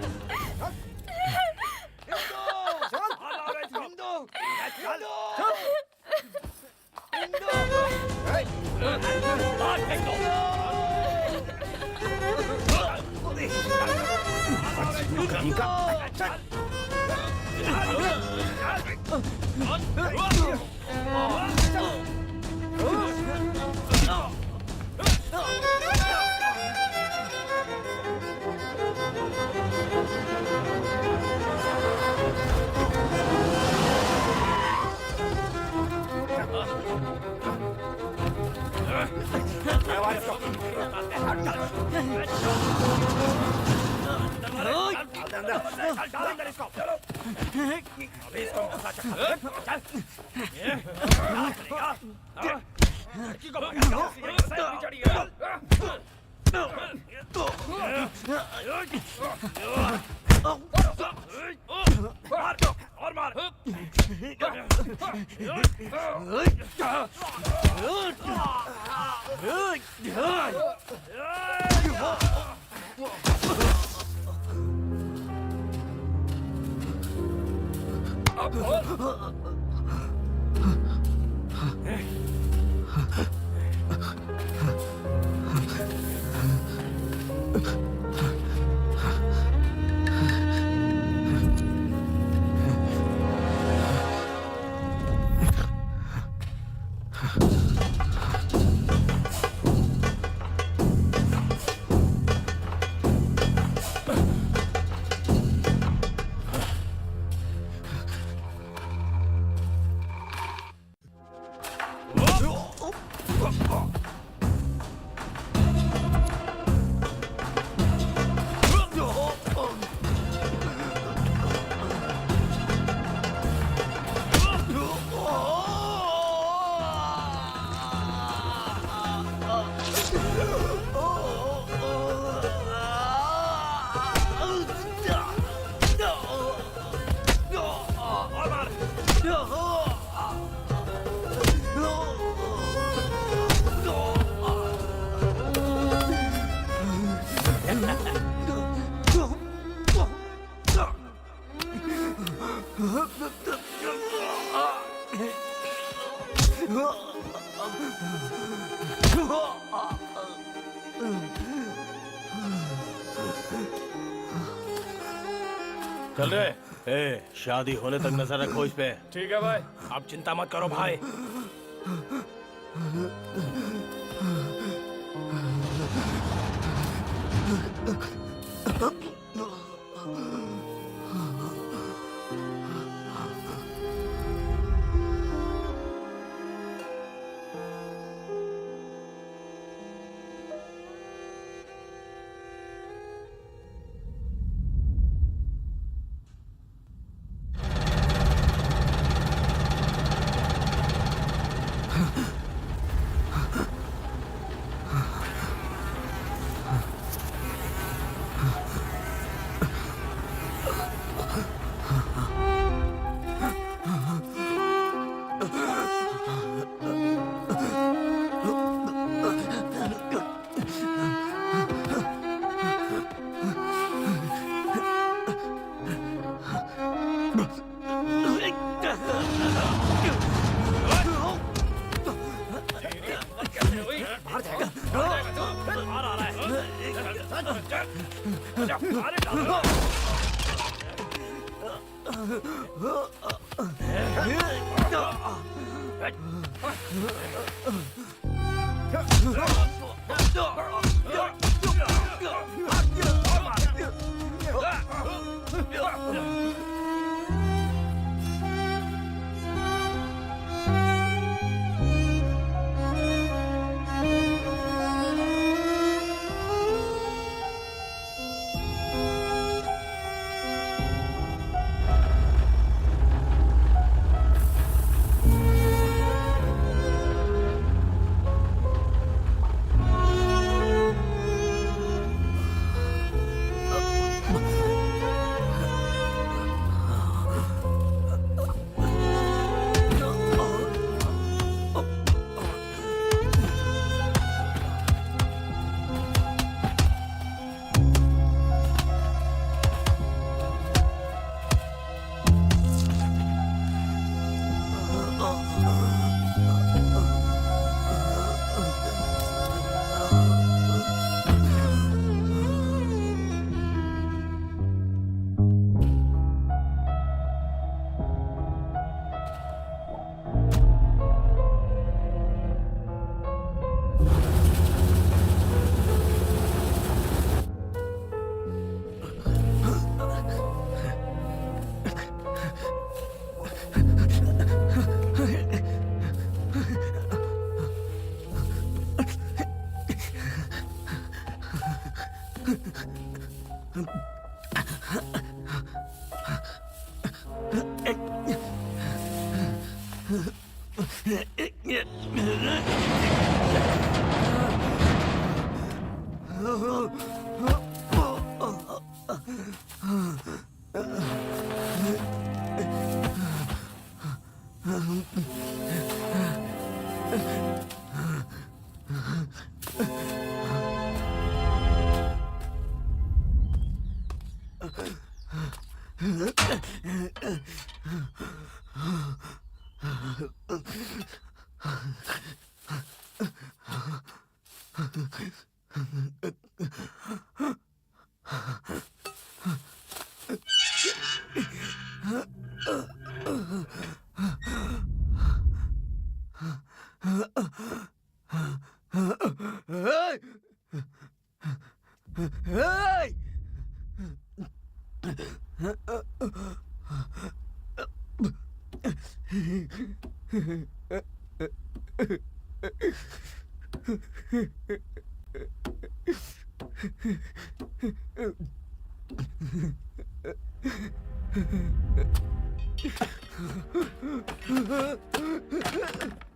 चल रहे ए, शादी होने तक नजर रखो इस पे। ठीक है भाई। आप चिंता मत करो भाई।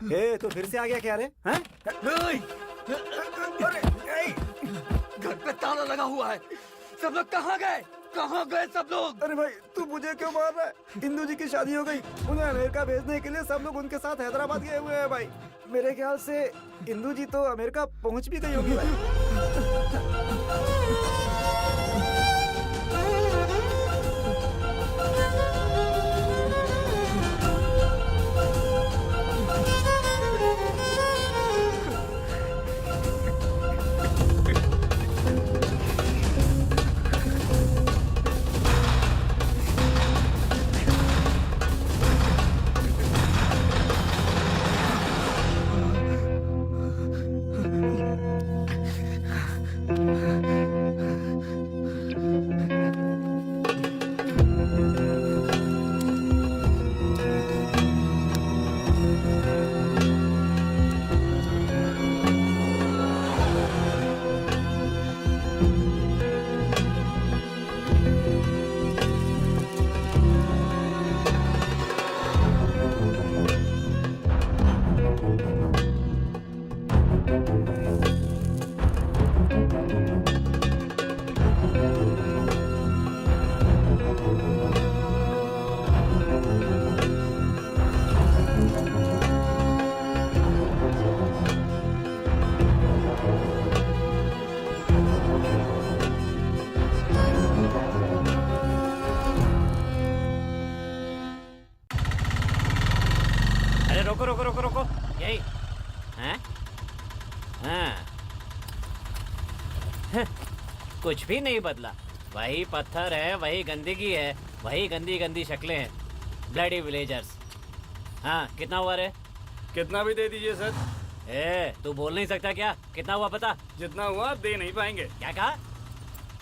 ए, तो फिर से आ गया क्या रे? हैं? घर पे ताला लगा हुआ है। सब लोग कहाँ गए? कहाँ गए सब लोग? अरे भाई तू मुझे क्यों मार रहा है? इंदू जी की शादी हो गई, उन्हें अमेरिका भेजने के लिए सब लोग उनके साथ हैदराबाद गए हुए हैं भाई। मेरे ख्याल से इंदू जी तो अमेरिका पहुंच भी गई होगी भाई। अरे रोको रोको रोको रोको, यही हैं? हाँ। कुछ भी नहीं बदला, वही पत्थर है, वही गंदगी है, वही गंदी गंदी शक्लें हैं। Bloody villagers. हाँ, कितना हुआ रे? कितना भी दे दीजिए सर। तू बोल नहीं सकता क्या? कितना हुआ पता? जितना हुआ दे नहीं पाएंगे। क्या कहा?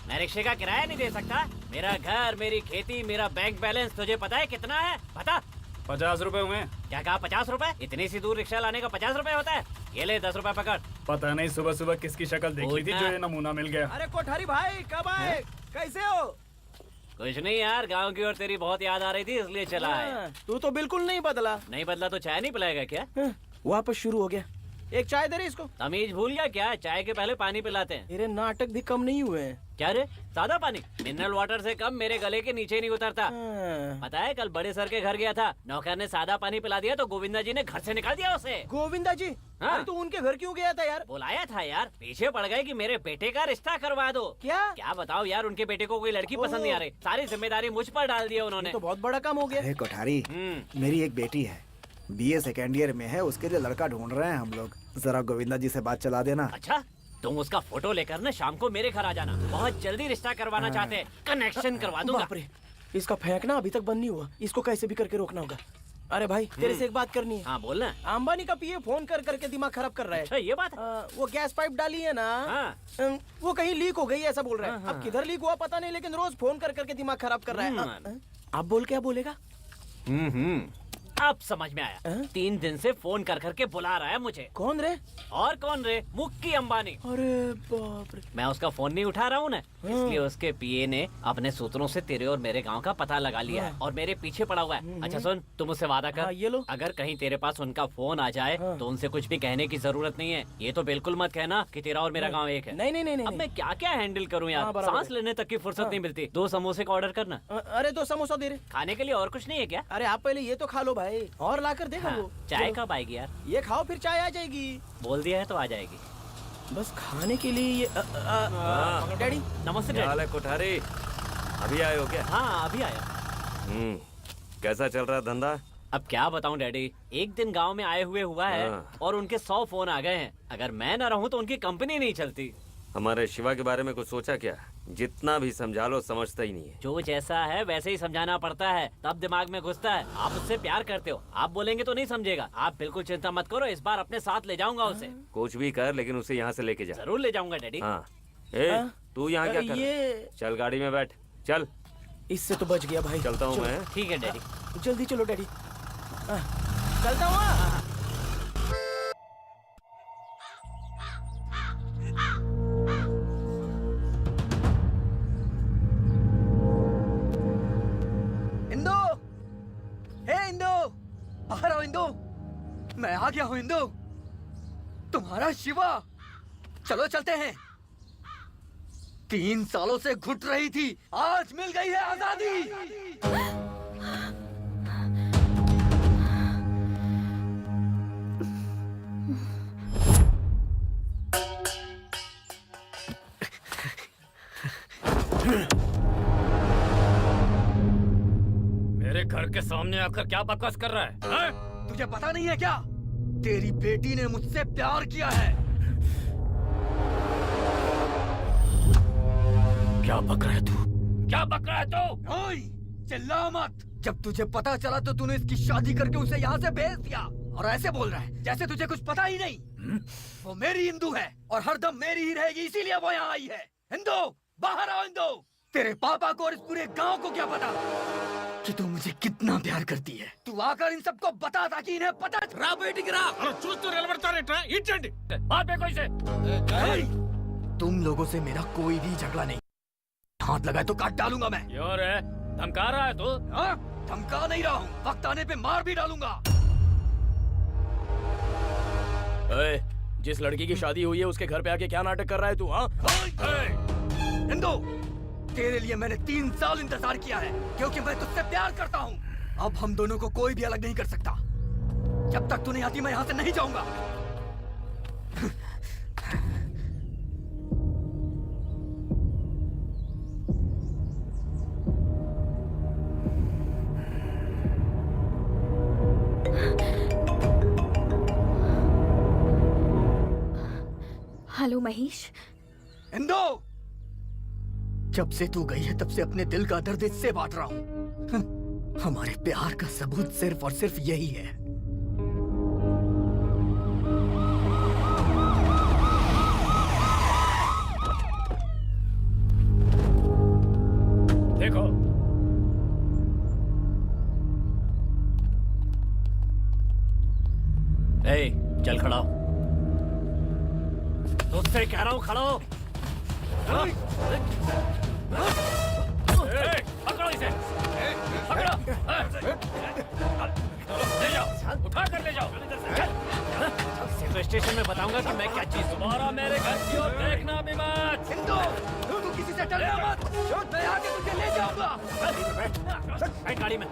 मैं रिक्शे का किराया नहीं दे सकता? मेरा घर, मेरी खेती, मेरा बैंक बैलेंस तुझे पता है कितना है? बता। 50 रुपए हुए। क्या कहा? 50 रुपए? इतनी सी दूर रिक्शा लाने का 50 रुपए होता है? ये ले 10 रुपए पकड़। पता नहीं सुबह सुबह किसकी शक्ल देख ली थी जो ये नमूना मिल गया। अरे कोठारी भाई कब आए? कैसे हो? कुछ नहीं यार, गांव की ओर तेरी बहुत याद आ रही थी इसलिए चला है। तू तो बिल्कुल नहीं बदला। नहीं बदला तो चाय नहीं पिलाएगा क्या? वापस शुरू हो गया। एक चाय दे रहे इसको। तमीज भूल गया क्या? चाय के पहले पानी पिलाते हैं। तेरे नाटक भी कम नहीं हुए हैं। क्या रे? सादा पानी? मिनरल वाटर से कम मेरे गले के नीचे नहीं उतरता। पता है कल बड़े सर के घर गया था, नौकर ने सादा पानी पिला दिया तो गोविंदा जी ने घर से निकाल दिया उसे। गोविंदा जी? हाँ? अरे तू उनके घर क्यों गया था यार? बुलाया था यार, पीछे पड़ गए कि मेरे बेटे का रिश्ता करवा दो। क्या बताओ यार, उनके बेटे को कोई लड़की पसंद नहीं आ रही, सारी जिम्मेदारी मुझ पर डाल दिया उन्होंने। तो बहुत बड़ा काम हो गया। अरे कोठारी, मेरी एक बेटी है, BA सेकेंड ईयर में है, उसके लिए लड़का ढूंढ रहे हैं हम लोग। जरा गोविंदा जी से बात चला देना। अच्छा, तुम उसका फोटो लेकर ना शाम को मेरे घर आ जाना, बहुत जल्दी रिश्ता करवाना चाहते हैं, कनेक्शन करवा दूंगा। बाप रे, इसका फेंकना अभी तक बंद नहीं हुआ, इसको कैसे भी करके रोकना होगा। अरे भाई तेरे से एक बात करनी है। हाँ बोलना। अंबानी का PA फोन कर करके दिमाग खराब कर रहा है। अच्छा ये बात है? वो गैस पाइप डाली है ना, वो कहीं लीक हो गई ऐसा बोल रहा है। अब किधर लीक हुआ पता नहीं, लेकिन रोज फोन कर करके दिमाग खराब कर रहा है। आप बोल क्या बोलेगा? अब समझ में आया। 3 दिन से फोन कर करके बुला रहा है मुझे। कौन रे? और कौन रे? मुक्की अंबानी। अरे बाप रे। मैं उसका फोन नहीं उठा रहा हूँ ना, इसलिए उसके PA ने अपने सूत्रों से तेरे और मेरे गांव का पता लगा लिया है और मेरे पीछे पड़ा हुआ है। अच्छा सुन, तुम उससे वादा कर, ये लो। अगर कहीं तेरे पास उनका फोन आ जाए तो उनसे कुछ भी कहने की जरूरत नहीं है। ये तो बिल्कुल मत कहना कि तेरा और मेरा गाँव एक है। नहीं नहीं नहीं। अब मैं क्या क्या हैंडल करूँ यार, सांस लेने तक की फुर्सत नहीं मिलती। 2 समोसे का ऑर्डर करना। अरे 2 समोसा दे रहे। खाने के लिए और कुछ नहीं है क्या? अरे आप पहले ये तो खा लो भाई, और लाकर देखो। वो चाय कब आएगी यार? ये खाओ फिर चाय आ जाएगी। बोल दिया है तो आ जाएगी। बस खाने के लिए ये डैडी। नमस्ते क्या हाल डैडी। है कोठारी? अभी आए हो क्या? हाँ अभी आया। कैसा चल रहा है धंधा? अब क्या बताऊं डैडी, एक दिन गांव में आए हुआ है और उनके 100 फोन आ गए हैं। अगर मैं न रहूं तो उनकी कंपनी नहीं चलती। हमारे शिवा के बारे में कुछ सोचा क्या? जितना भी समझा लो समझता ही नहीं है। जो जैसा है वैसे ही समझाना पड़ता है, तब दिमाग में घुसता है। आप उससे प्यार करते हो, आप बोलेंगे तो नहीं समझेगा। आप बिल्कुल चिंता मत करो, इस बार अपने साथ ले जाऊंगा उसे। कुछ भी कर लेकिन उसे यहाँ से लेके जा। जरूर ले जाऊंगा डैडी। हाँ। तू यहाँ क्या कर रहा है? चल गाड़ी में बैठ, चल। इससे तो बच गया भाई। चलता हूँ मैं। ठीक है डैडी। जल्दी चलो डैडी। चलता हूँ। इंदु, हे इंदु, बाहर आओ इंदु। मैं आ गया हूँ इंदु, तुम्हारा शिवा। चलो चलते हैं। 3 सालों से घुट रही थी, आज मिल गई है आजादी। मेरे घर के सामने आकर क्या बकवास कर रहा है? तुझे पता नहीं है क्या? तेरी बेटी ने मुझसे प्यार किया है। क्या बक रहा है तू? क्या बक रहा है तू? ओए, चिल्ला मत। जब तुझे पता चला तो तूने इसकी शादी करके उसे यहाँ से भेज दिया, और ऐसे बोल रहा है जैसे तुझे कुछ पता ही नहीं। वो मेरी हिंदू है और हरदम मेरी ही रहेगी, इसीलिए वो यहाँ आई है। हिंदू, बाहर आओ हिंदू। तेरे पापा को और इस पूरे गांव को क्या पता कि तू मुझे कितना प्यार करती है? तू आकर इन सबको बता ताकि इन्हें पता रा बेटी गिरा। तुम लोगों से मेरा कोई भी झगड़ा नहीं, हाथ लगाए तो काट डालूंगा मैं। क्यों रे, धमका रहा है तू? धमका नहीं रहा हूँ, वक्त आने पे मार भी डालूंगा। जिस लड़की की शादी हुई है उसके घर पे आके क्या नाटक कर रहा है तू? हाँ हिंदू, तेरे लिए मैंने 3 साल इंतजार किया है, क्योंकि मैं तुझसे प्यार करता हूँ। अब हम दोनों को कोई भी अलग नहीं कर सकता। जब तक तू नहीं आती मैं यहाँ से नहीं जाऊंगा। हेलो महेश। इंदु, जब से तू गई है तब से अपने दिल का दर्द इससे बांट रहा हूं। हमारे प्यार का सबूत सिर्फ और सिर्फ यही है। देखो, ए, चल खड़ा हो। तुझसे कह रहा हूं खड़ा हो। पकड़ो इसे, पकड़ो, ले जाओ, उठा कर ले जाओ। इसे तो स्टेशन में बताऊंगा कि मैं क्या चीज। दोबारा मेरे घर की ओर देखना भी मत। इंदु, तू किसी से डरना मत। मैं आके तुझे ले जाऊंगा। बैठ गाड़ी में।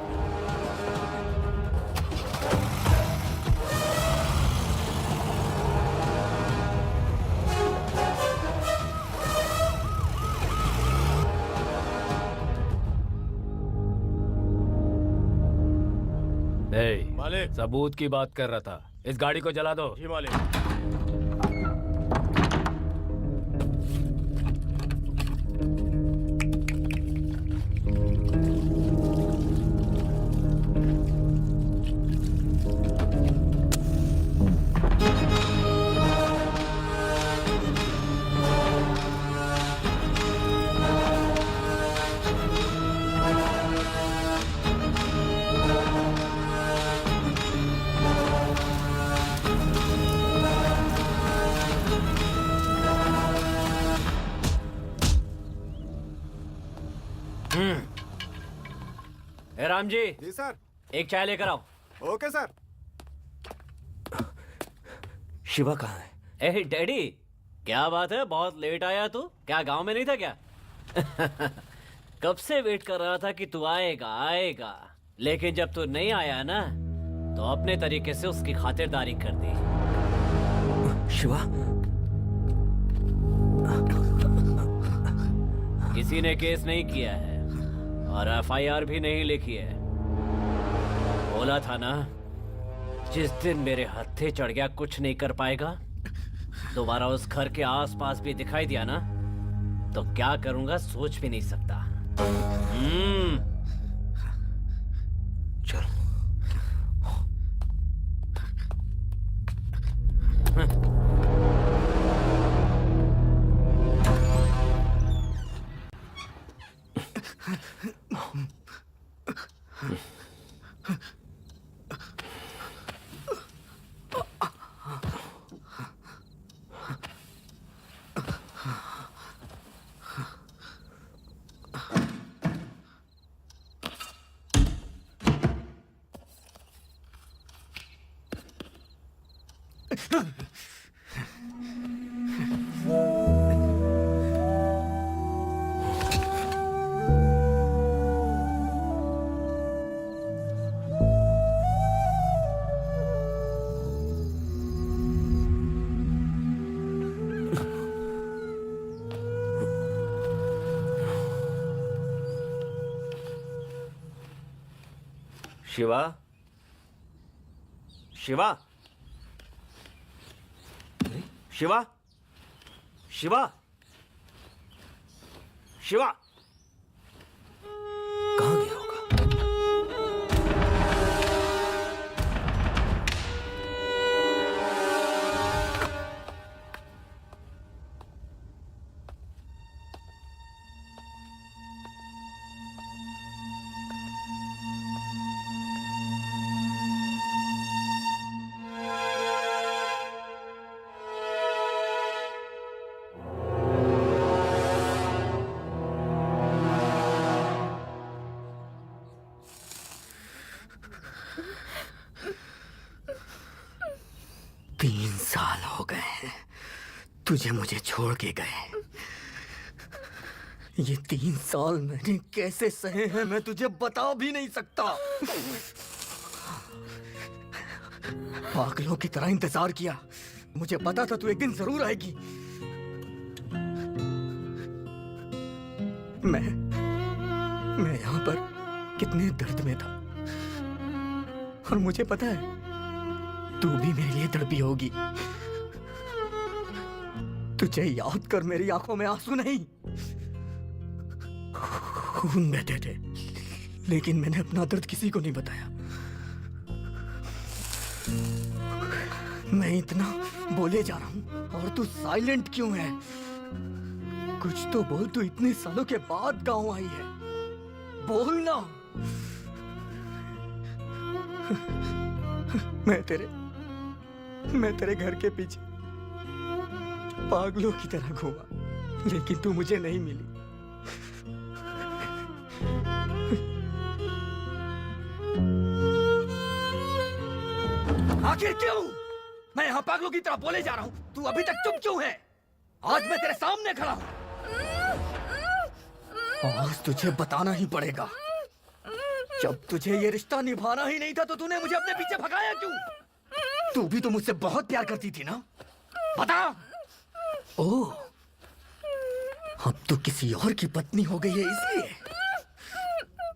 मालिक, सबूत की बात कर रहा था। इस गाड़ी को जला दो। जी मालिक। ए राम जी, जी सर। एक चाय लेकर आओ। Okay sir. शिवा कहाँ है? ए डैडी, क्या बात है, बहुत लेट आया तू? क्या गांव में नहीं था क्या? कब से वेट कर रहा था कि तू आएगा आएगा, लेकिन जब तू नहीं आया ना तो अपने तरीके से उसकी खातिरदारी कर दी। शिवा, किसी ने केस नहीं किया है और एफआईआर भी नहीं लिखी है। बोला था ना, जिस दिन मेरे हत्थे चढ़ गया कुछ नहीं कर पाएगा। दोबारा उस घर के आसपास भी दिखाई दिया ना तो क्या करूंगा सोच भी नहीं सकता। चलो। शिवा, शिवा, शिवा, शिवा, शिवा, कहाँ गया होगा? तीन साल हो गए हैं तुझे मुझे छोड़ के गए। ये 3 साल मैंने कैसे सहे हैं मैं तुझे बता भी नहीं सकता। पागलों की तरह इंतजार किया, मुझे पता था तू एक दिन जरूर आएगी। मैं यहाँ पर कितने दर्द में था और मुझे पता है तू भी मेरे लिए तड़पी होगी। तुझे याद कर मेरी आंखों में आंसू नहीं, खून बहते थे, लेकिन मैंने अपना दर्द किसी को नहीं बताया। मैं इतना बोले जा रहा हूं और तू साइलेंट क्यों है? कुछ तो बोल, तू इतने सालों के बाद गांव आई है, बोल ना। मैं तेरे घर के पीछे पागलों की तरह घूमा, लेकिन तू मुझे नहीं मिली। आखिर क्यों? मैं यहाँ पागलों की तरह बोले जा रहा हूँ, तू अभी तक चुप क्यों है? आज मैं तेरे सामने खड़ा हूँ, आज तुझे बताना ही पड़ेगा। जब तुझे ये रिश्ता निभाना ही नहीं था तो तूने मुझे अपने पीछे भगाया क्यों? तू भी तो मुझसे बहुत प्यार करती थी ना, बता। ओह, अब तो किसी और की पत्नी हो गई है, इसलिए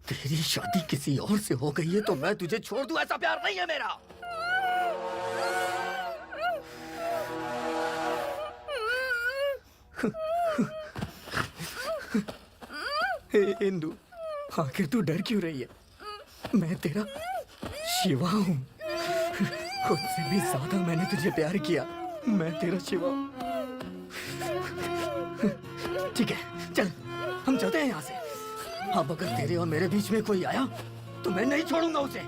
तेरी शादी किसी और से हो गई है तो मैं तुझे छोड़ दूं, ऐसा प्यार नहीं है मेरा। इंदु, आखिर तू डर क्यों रही है? मैं तेरा शिवा हूं, खुद से भी ज्यादा मैंने तुझे प्यार किया। मैं तेरा शिवा। ठीक है, चल हम चलते हैं यहाँ से। अब अगर तेरे और मेरे बीच में कोई आया तो मैं नहीं छोड़ूंगा उसे।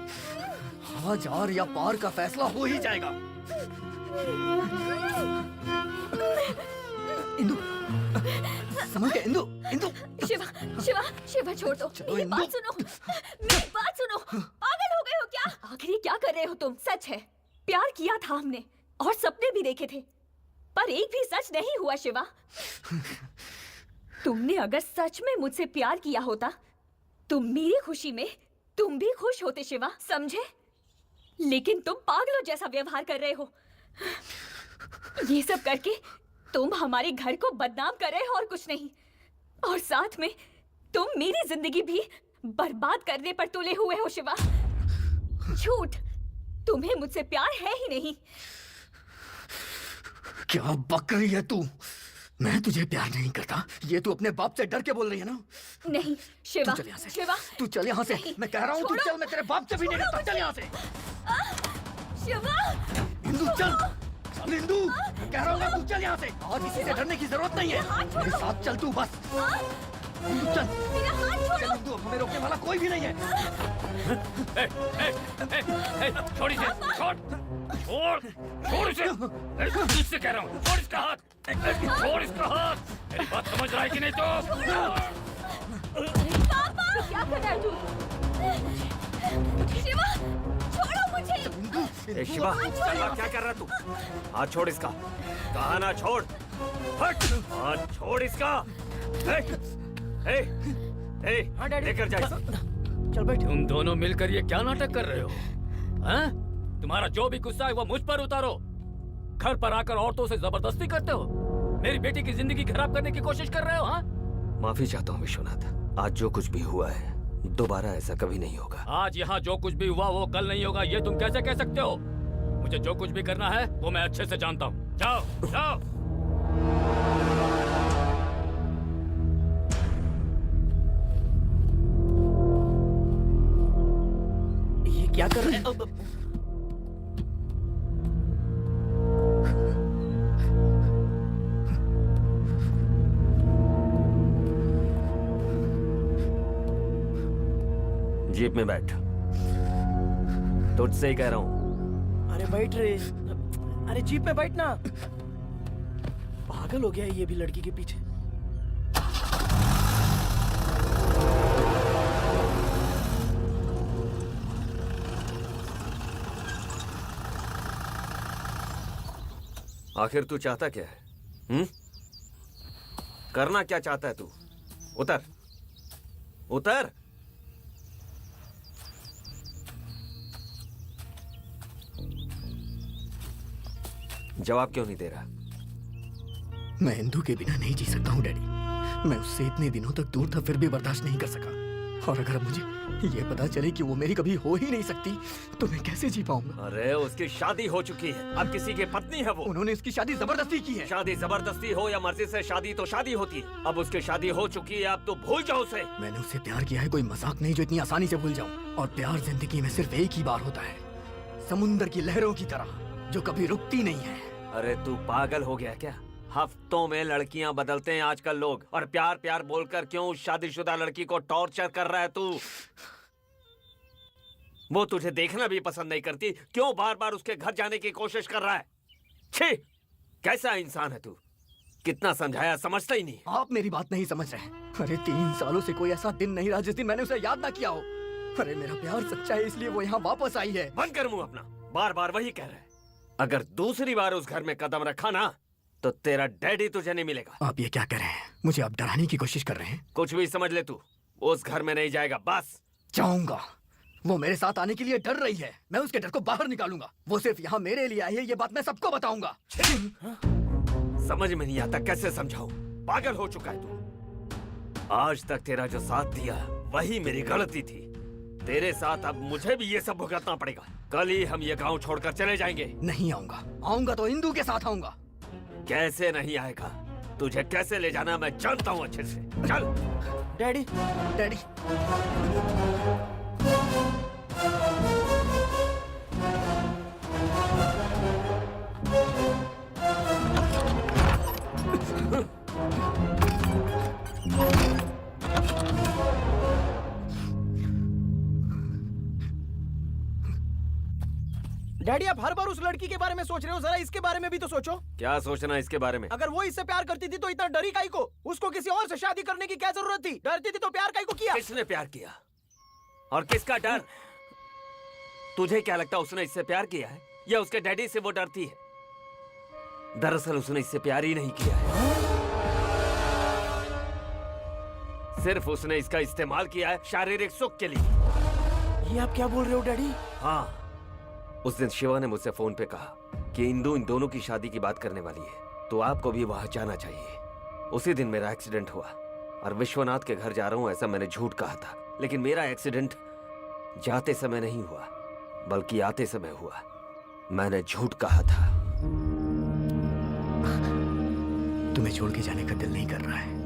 आज आर या पार का फैसला हो ही जाएगा। इंदु, समझ गए? इंदु, इंदु। शिवा, शिवा, शिवा छोड़ दो। मेरी बात सुनो, मेरी बात सुनो। पागल हो गए हो क्या? आखिर क्या कर रहे हो तुम? सच है, प्यार किया था हमने और सपने भी देखे थे, पर एक भी सच नहीं हुआ शिवा। तुमने अगर सच में मुझसे प्यार किया होता तो मेरी खुशी में तुम भी खुश होते शिवा, समझे? लेकिन तुम पागलों जैसा व्यवहार कर रहे हो। ये सब करके तुम हमारे घर को बदनाम कर रहे हो और कुछ नहीं, और साथ में तुम मेरी जिंदगी भी बर्बाद करने पर तुले हुए हो शिवा। झूठ, तुम्हें मुझसे प्यार है ही नहीं। क्या बक रही है तू? मैं तुझे प्यार नहीं करता, ये तू अपने बाप से डर के बोल रही है ना? नहीं शिवा, तू चल यहाँ से। शिवा, तू चल यहाँ से। मैं कह रहा हूँ तू चल, मैं तेरे बाप से भी नहीं डरता। चल यहाँ से। शिवा, इंदु चल, चल इंदु, कह रहा हूँ ना, तू चल यहाँ से। आज किसी से डरने की जरूरत नहीं है, मेरे साथ चल तू बस। इंदु चल, मेरा हाथ छोड़ो। इंदु, हमें रोकने वाला कोई भी नहीं है। छोड़ इसे, छोड़, छोड़, छोड़ इसे। तुझसे कह रहा हूँ, छोड़ इसका हाथ, छोड़ इसका हाथ। मेरी बात समझ रहा है कि नहीं तो? पापा, क्या कर रहा है तू? शिवा, छोड़ो मुझे। ए शिवा, क्या कर रहा तू? हाथ छोड़ इसका। कहा ना छोड़। हट, हाथ छोड़ इसका। लेकर जा इसे। चल बैठ। तुम दोनों मिलकर ये क्या नाटक कर रहे हो? हैं? तुम्हारा जो भी गुस्सा है वो मुझ पर उतारो। घर पर आकर औरतों से जबरदस्ती करते हो, मेरी बेटी की जिंदगी खराब करने की कोशिश कर रहे हो। हाँ, माफी चाहता हूँ विश्वनाथ, आज जो कुछ भी हुआ है दोबारा ऐसा कभी नहीं होगा। आज यहाँ जो कुछ भी हुआ वो कल नहीं होगा, ये तुम कैसे कह सकते हो? मुझे जो कुछ भी करना है वो मैं अच्छे से जानता हूँ। जाओ, जाओ। ये क्या कर रहे हैं? जीप में बैठ, तुझसे ही कह रहा हूँ। अरे बैठ रे, अरे जीप में बैठ ना। पागल हो गया है ये भी लड़की के पीछे। आखिर तू चाहता क्या है? करना क्या चाहता है तू? उतर, उतर। जवाब क्यों नहीं दे रहा? मैं इंदु के बिना नहीं जी सकता हूँ डैडी। मैं उससे इतने दिनों तक दूर था, फिर भी बर्दाश्त नहीं कर सका। और अगर अब मुझे ये पता चले कि वो मेरी कभी हो ही नहीं सकती तो मैं कैसे जी पाऊंगा? अरे उसकी शादी हो चुकी है, अब किसी की पत्नी है वो। उन्होंने इसकी शादी जबरदस्ती की है। शादी जबरदस्ती हो या मर्जी से शादी तो शादी होती है। अब उसकी शादी हो चुकी है, अब तो भूल जाओ उसे। मैंने उससे प्यार किया है, कोई मजाक नहीं जो इतनी आसानी से भूल जाऊं। और प्यार जिंदगी में सिर्फ एक ही बार होता है, समुंदर की लहरों की तरह, जो कभी रुकती नहीं है। अरे तू पागल हो गया क्या? हफ्तों में लड़कियां बदलते हैं आजकल लोग, और प्यार प्यार बोलकर क्यों उस शादीशुदा लड़की को टॉर्चर कर रहा है तू? वो तुझे देखना भी पसंद नहीं करती, क्यों बार बार उसके घर जाने की कोशिश कर रहा है? छी, कैसा इंसान है तू? कितना समझाया, समझता ही नहीं। आप मेरी बात नहीं समझ रहे। अरे 3 सालों से कोई ऐसा दिन नहीं रहा जिस दिन मैंने उसे याद ना किया हो। अरे मेरा प्यार सच्चा है, इसलिए वो यहाँ वापस आई है। बंद कर मुंह अपना, बार बार वही कह रहा है। अगर दूसरी बार उस घर में कदम रखा ना तो तेरा डैडी तुझे नहीं मिलेगा। आप ये क्या कर रहे हैं? मुझे आप डराने की कोशिश कर रहे हैं। कुछ भी समझ ले तू, उस घर में नहीं जाएगा बस। जाऊंगा। वो मेरे साथ आने के लिए डर रही है, मैं उसके डर को बाहर निकालूंगा। वो सिर्फ यहाँ मेरे लिए आई है, ये बात मैं सबको बताऊंगा। समझ में नहीं आता कैसे समझाऊं, पागल हो चुका है तू। आज तक तेरा जो साथ दिया वही मेरी गलती थी। तेरे साथ अब मुझे भी ये सब भुगतना पड़ेगा। कल ही हम ये गांव छोड़कर चले जाएंगे। नहीं आऊंगा, आऊंगा तो इंदू के साथ आऊंगा। कैसे नहीं आएगा? तुझे कैसे ले जाना मैं जानता हूँ अच्छे से। चल। Daddy, daddy. डैडी आप हर बार उस लड़की के बारे में सोच रहे हो, जरा इसके बारे में भी तो सोचो। क्या सोचना इसके बारे में? अगर वो इससे प्यार करती थी तो इतना डरी काई को? उसको किसी और से शादी करने की क्या जरूरत थी? डरती थी तो प्यार काई को किया? किसने प्यार किया और किसका डर? तुझे क्या लगता उसने इससे प्यार किया है या उसके डैडी से वो डरती है? दरअसल उसने इससे प्यार ही नहीं किया है, सिर्फ उसने इसका इस्तेमाल किया है शारीरिक सुख के लिए। ये आप क्या बोल रहे हो डैडी? हाँ, उस दिन शिवा ने मुझसे फोन पे कहा कि इंदू इन दोनों की शादी की बात करने वाली है, तो आपको भी वहां जाना चाहिए। उसी दिन मेरा एक्सीडेंट हुआ और विश्वनाथ के घर जा रहा हूं ऐसा मैंने झूठ कहा था, लेकिन मेरा एक्सीडेंट जाते समय नहीं हुआ बल्कि आते समय हुआ। मैंने झूठ कहा था। तुम्हें छोड़ के जाने का दिल नहीं कर रहा है।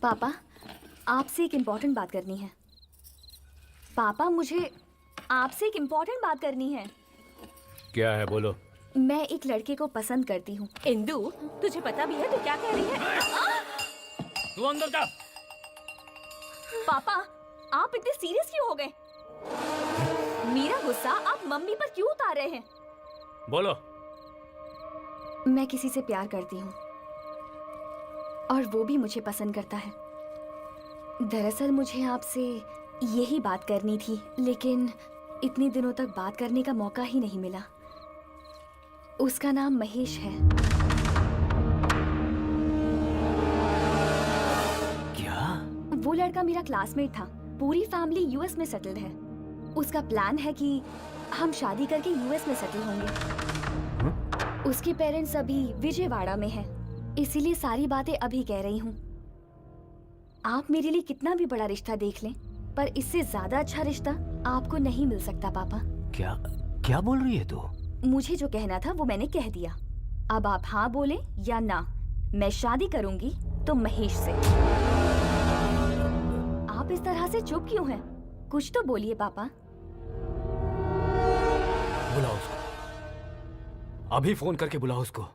पापा, आपसे एक इम्पोर्टेंट बात करनी है। पापा, मुझे आपसे एक इम्पोर्टेंट बात करनी है। क्या है, बोलो। मैं एक लड़के को पसंद करती हूँ। इंदु, तुझे पता भी है तो क्या कह रही है? तू अंदर जा। पापा, आप इतने सीरियस क्यों हो गए? मेरा गुस्सा आप मम्मी पर क्यों उतार रहे हैं? बोलो। मैं किसी से प्यार करती हूँ और वो भी मुझे पसंद करता है। दरअसल मुझे आपसे यही बात करनी थी, लेकिन इतने दिनों तक बात करने का मौका ही नहीं मिला। उसका नाम महेश है। क्या? वो लड़का मेरा क्लासमेट था। पूरी फैमिली यूएस में सेटल्ड है। उसका प्लान है कि हम शादी करके यूएस में सेटल होंगे। उसके पेरेंट्स अभी विजयवाड़ा में हैं, इसीलिए सारी बातें अभी कह रही हूँ। आप मेरे लिए कितना भी बड़ा रिश्ता देख लें, पर इससे ज्यादा अच्छा रिश्ता आपको नहीं मिल सकता पापा। क्या क्या बोल रही है तू? मुझे जो कहना था वो मैंने कह दिया। अब आप हाँ बोले या ना। मैं शादी करूंगी तो महेश से। आप इस तरह से चुप क्यों हैं? कुछ तो बोलिए पापा। बुलाओ उसको, अभी फोन करके बुलाओ उसको।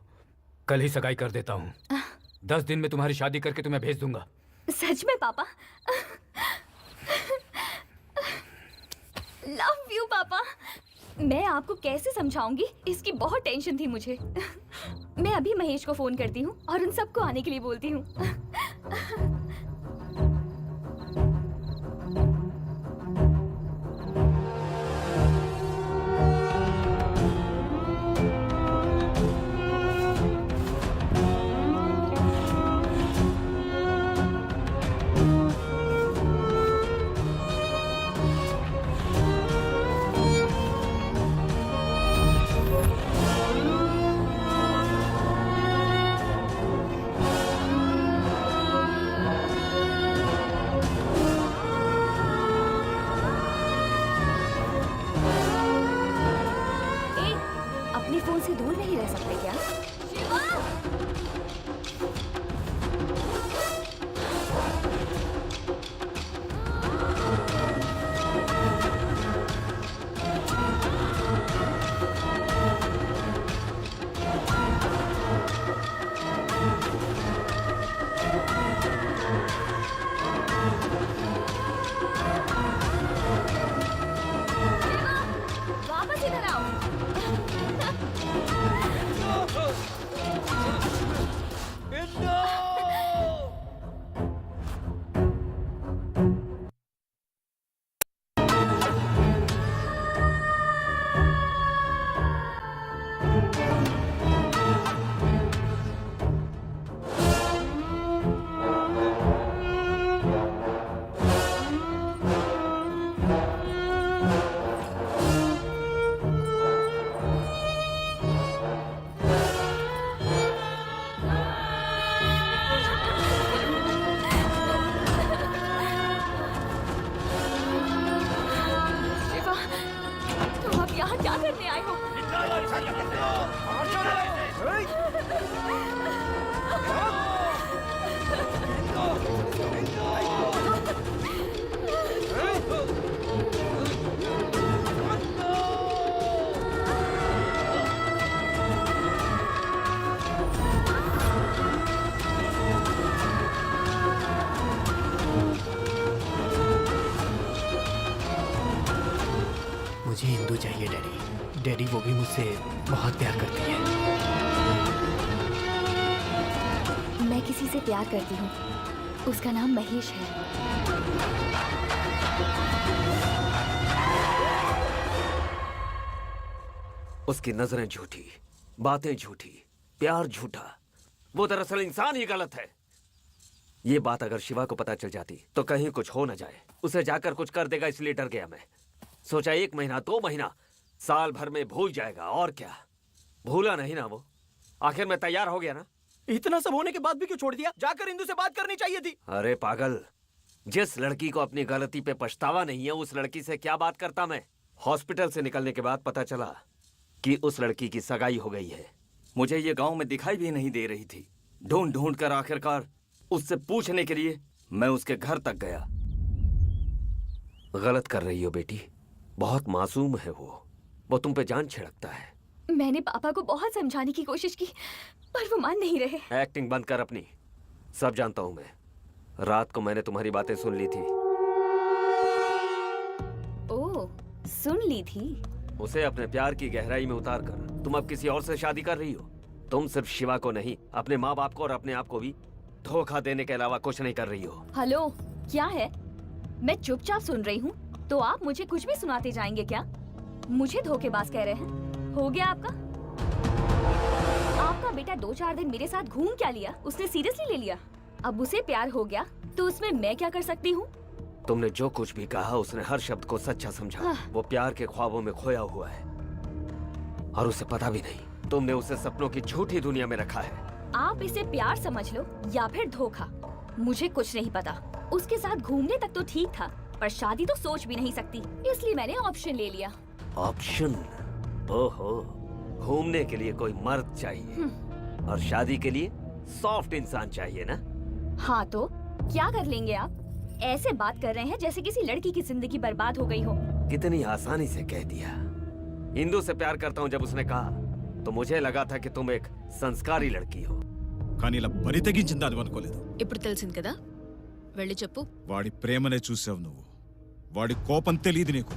कल ही सगाई कर देता हूँ। 10 दिन में तुम्हारी शादी करके तुम्हें भेज दूंगा। सच में पापा? लव यू पापा। मैं आपको कैसे समझाऊंगी, इसकी बहुत टेंशन थी मुझे। मैं अभी महेश को फोन करती हूँ और उन सबको आने के लिए बोलती हूँ। फोन से दूर नहीं रह सकते क्या? शिवा! वापस इधर आओ। शिवा, तुम अब यहाँ क्या करने आए हो? मुझे इंदु चाहिए डैडी। डैडी वो भी मुझसे बहुत प्यार करती है। मैं किसी से प्यार करती हूँ, उसका नाम महेश है। उसकी नजरें झूठी, बातें झूठी, प्यार झूठा। वो दरअसल इंसान ही गलत है। ये बात अगर शिवा को पता चल जाती तो कहीं कुछ हो न जाए। उसे जाकर कुछ कर देगा इसलिए डर गया मैं। सोचा 1 महीना 2 महीना साल भर में भूल जाएगा, और क्या। भूला नहीं ना वो। आखिर मैं तैयार हो गया ना। इतना सब होने के बाद भी क्यों छोड़ दिया? जाकर इंदु से बात करनी चाहिए थी। अरे पागल, जिस लड़की को अपनी गलती पे पछतावा नहीं है उस लड़की से क्या बात करता मैं। हॉस्पिटल से निकलने के बाद पता चला कि उस लड़की की सगाई हो गई है। मुझे ये गांव में दिखाई भी नहीं दे रही थी। ढूंढ ढूंढ कर आखिरकार उससे पूछने के लिए मैं उसके घर तक गया। गलत कर रही हो बेटी, बहुत मासूम है वो तुम पे जान छिड़कता है। मैंने पापा को बहुत समझाने की कोशिश की, पर वो मान नहीं रहे। एक्टिंग बंद कर अपनी। सब जानता हूं मैं। रात को मैंने तुम्हारी बातें सुन ली थी। ओह, सुन ली थी? उसे अपने प्यार की गहराई में उतार कर तुम अब किसी और से शादी कर रही हो। तुम सिर्फ शिवा को नहीं, अपने माँ बाप को और अपने आप को भी धोखा देने के अलावा कुछ नहीं कर रही हो। हेलो, क्या है? मैं चुपचाप सुन रही हूँ, तो आप मुझे कुछ भी सुनाते जाएंगे क्या? मुझे धोखेबाज कह रहे हैं? हो गया आपका? आपका बेटा 2-4 दिन मेरे साथ घूम क्या लिया? उसने सीरियसली ले लिया। अब उसे प्यार हो गया तो उसमें मैं क्या कर सकती हूँ? तुमने जो कुछ भी कहा उसने हर शब्द को सच्चा समझा। वो प्यार के ख्वाबों में खोया हुआ है और उसे पता भी नहीं। तुमने उसे सपनों की झूठी दुनिया में रखा है। आप इसे प्यार समझ लो या फिर धोखा, मुझे कुछ नहीं पता। उसके साथ घूमने तक तो ठीक था, पर शादी तो सोच भी नहीं सकती, इसलिए मैंने ऑप्शन ले लिया। ऑप्शन? ओहो, घूमने के लिए कोई मर्द चाहिए और शादी के लिए सॉफ्ट इंसान चाहिए ना? हाँ तो क्या कर लेंगे आप? ऐसे बात कर रहे हैं जैसे किसी लड़की की जिंदगी बर्बाद हो गई हो। कितनी आसानी से कह दिया। इंदु से प्यार करता हूँ जब उसने कहा तो मुझे लगा था कि तुम एक संस्कारी लड़की हो। కానీ ఇలా బరి తెగించింది అది అనుకోలేదు. ఇప్పుడు తెలిసింది కదా, వెళ్ళి చెప్పు. వాడి ప్రేమనే చూసావు నువ్వు. వాడి కోపం తెలియదు నీకు.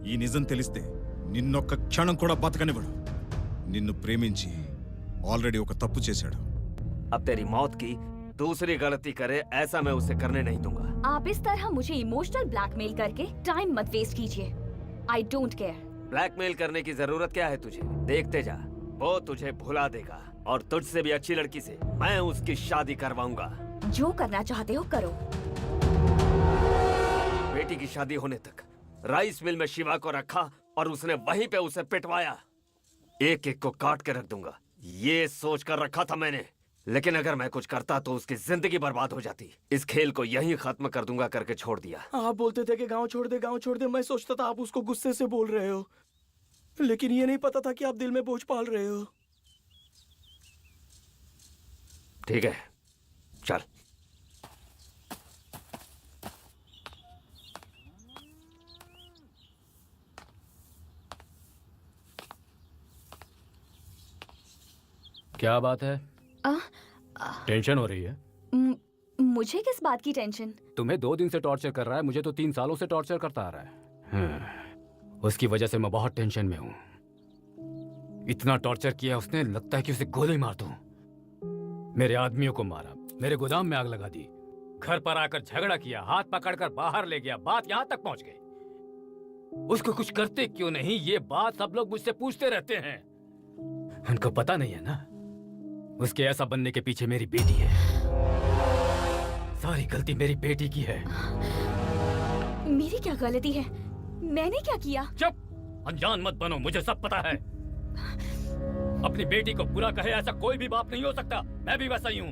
ఈ నిజం తెలిస్తే నిన్నొక్క క్షణం కూడా బతకనివ్వడు. నిన్ను ప్రేమించి ఆల్రెడీ ఒక తప్పు చేశాడు. अब तेरी मौत की दूसरी गलती करे ऐसा मैं उसे करने नहीं दूंगा। आप इस तरह मुझे इमोशनल ब्लैकमेल करके टाइम मत वेस्ट कीजिए। I don't care. ब्लैकमेल करने की जरूरत क्या है तुझे? देखते जा, वो तुझे भुला देगा और तुझसे भी अच्छी लड़की से मैं उसकी शादी करवाऊंगा। जो करना चाहते हो करो। बेटी की शादी होने तक राइस मिल में शिवा को रखा और उसने वहीं पे उसे पिटवाया। एक एक को काट के रख दूंगा, ये सोच कर रखा था मैंने। लेकिन अगर मैं कुछ करता तो उसकी जिंदगी बर्बाद हो जाती। इस खेल को यहीं खत्म कर दूंगा करके छोड़ दिया। आप बोलते थे कि गांव छोड़ दे, गांव छोड़ दे। मैं सोचता था आप उसको गुस्से से बोल रहे हो। लेकिन ये नहीं पता था कि आप दिल में बोझ पाल रहे हो। ठीक है, चल। क्या बात है? टेंशन हो रही है? मुझे किस बात की टेंशन? तुम्हें 2 दिन से टॉर्चर कर रहा है, मुझे तो 3 सालों से टॉर्चर करता आ रहा है। उसकी वजह से मैं बहुत टेंशन में हूँ। इतना टॉर्चर किया उसने, लगता है कि उसे गोली मार दूं। मेरे आदमियों को मारा, मेरे गोदाम में आग लगा दी, घर पर आकर झगड़ा किया, हाथ पकड़कर बाहर ले गया, बात यहाँ तक पहुंच गई। उसको कुछ करते क्यों नहीं, ये बात सब लोग मुझसे पूछते रहते हैं। उनको पता नहीं है ना, उसके ऐसा बनने के पीछे मेरी बेटी है। सारी गलती मेरी बेटी की है। मेरी क्या गलती है? मैंने क्या किया? चुप! अनजान मत बनो, मुझे सब पता है। अपनी बेटी को बुरा कहे ऐसा कोई भी बाप नहीं हो सकता। मैं भी वैसा ही हूँ।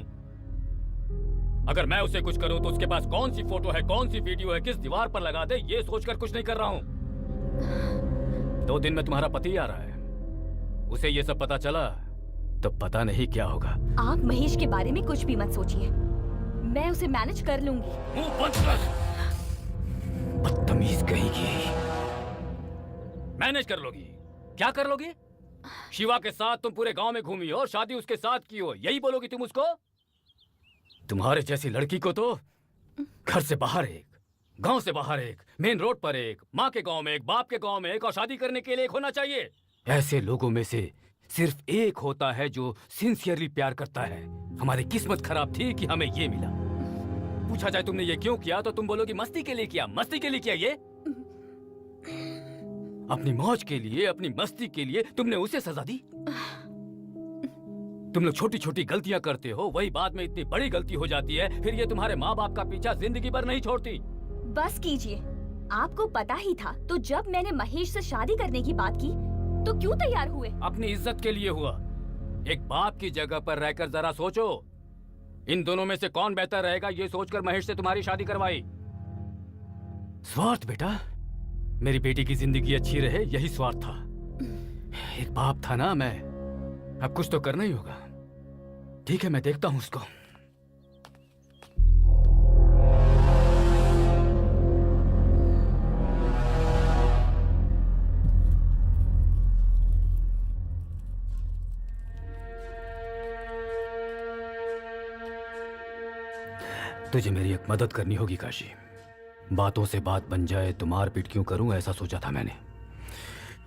अगर मैं उसे कुछ करूँ तो उसके पास कौन सी फोटो है, कौन सी वीडियो है, किस दीवार पर लगा दे, ये सोचकर कुछ नहीं कर रहा हूँ। 2 दिन में तुम्हारा पति आ रहा है, उसे ये सब पता चला तो पता नहीं क्या होगा। आप महेश के बारे में कुछ भी मत सोचिए, मैं उसे मैनेज कर लूंगी। मुंह बंद कर, बदतमीज कहेगी। मैनेज कर लोगी? क्या कर लोगी? शिवा के साथ तुम पूरे गांव में घूमी हो, शादी उसके साथ की हो, यही बोलोगी तुम उसको? तुम्हारे जैसी लड़की को तो घर से बाहर एक, गांव से बाहर एक, मेन रोड पर एक, माँ के गांव में एक, बाप के गांव में एक, और शादी करने के लिए एक होना चाहिए। ऐसे लोगों में से सिर्फ एक होता है जो सिंसियरली प्यार करता है। हमारी किस्मत खराब थी कि हमें ये मिला। पूछा जाए तुमने ये क्यों किया तो तुम बोलोगी मस्ती के लिए किया। मस्ती के लिए किया ये? अपनी मौज के लिए, अपनी मस्ती के लिए तुमने उसे सजा दी। तुम लोग छोटी छोटी गलतियां करते हो, वही बाद में इतनी बड़ी गलती हो जाती है, फिर ये तुम्हारे माँ बाप का पीछा जिंदगी भर नहीं छोड़ती। बस कीजिए, आपको पता ही था तो जब मैंने महेश से शादी करने की बात की तो क्यों तैयार हुए? अपनी इज्जत के लिए हुआ। एक बाप की जगह पर रहकर जरा सोचो, इन दोनों में से कौन बेहतर रहेगा, ये सोचकर महेश से तुम्हारी शादी करवाई। स्वार्थ बेटा, मेरी बेटी की जिंदगी अच्छी रहे, यही स्वार्थ था। एक बाप था ना मैं, अब कुछ तो करना ही होगा। ठीक है, मैं देखता हूं उसको। तुझे मेरी एक मदद करनी होगी काशी। बातों से बात बन जाए तो मार पीट क्यों करूं, ऐसा सोचा था मैंने,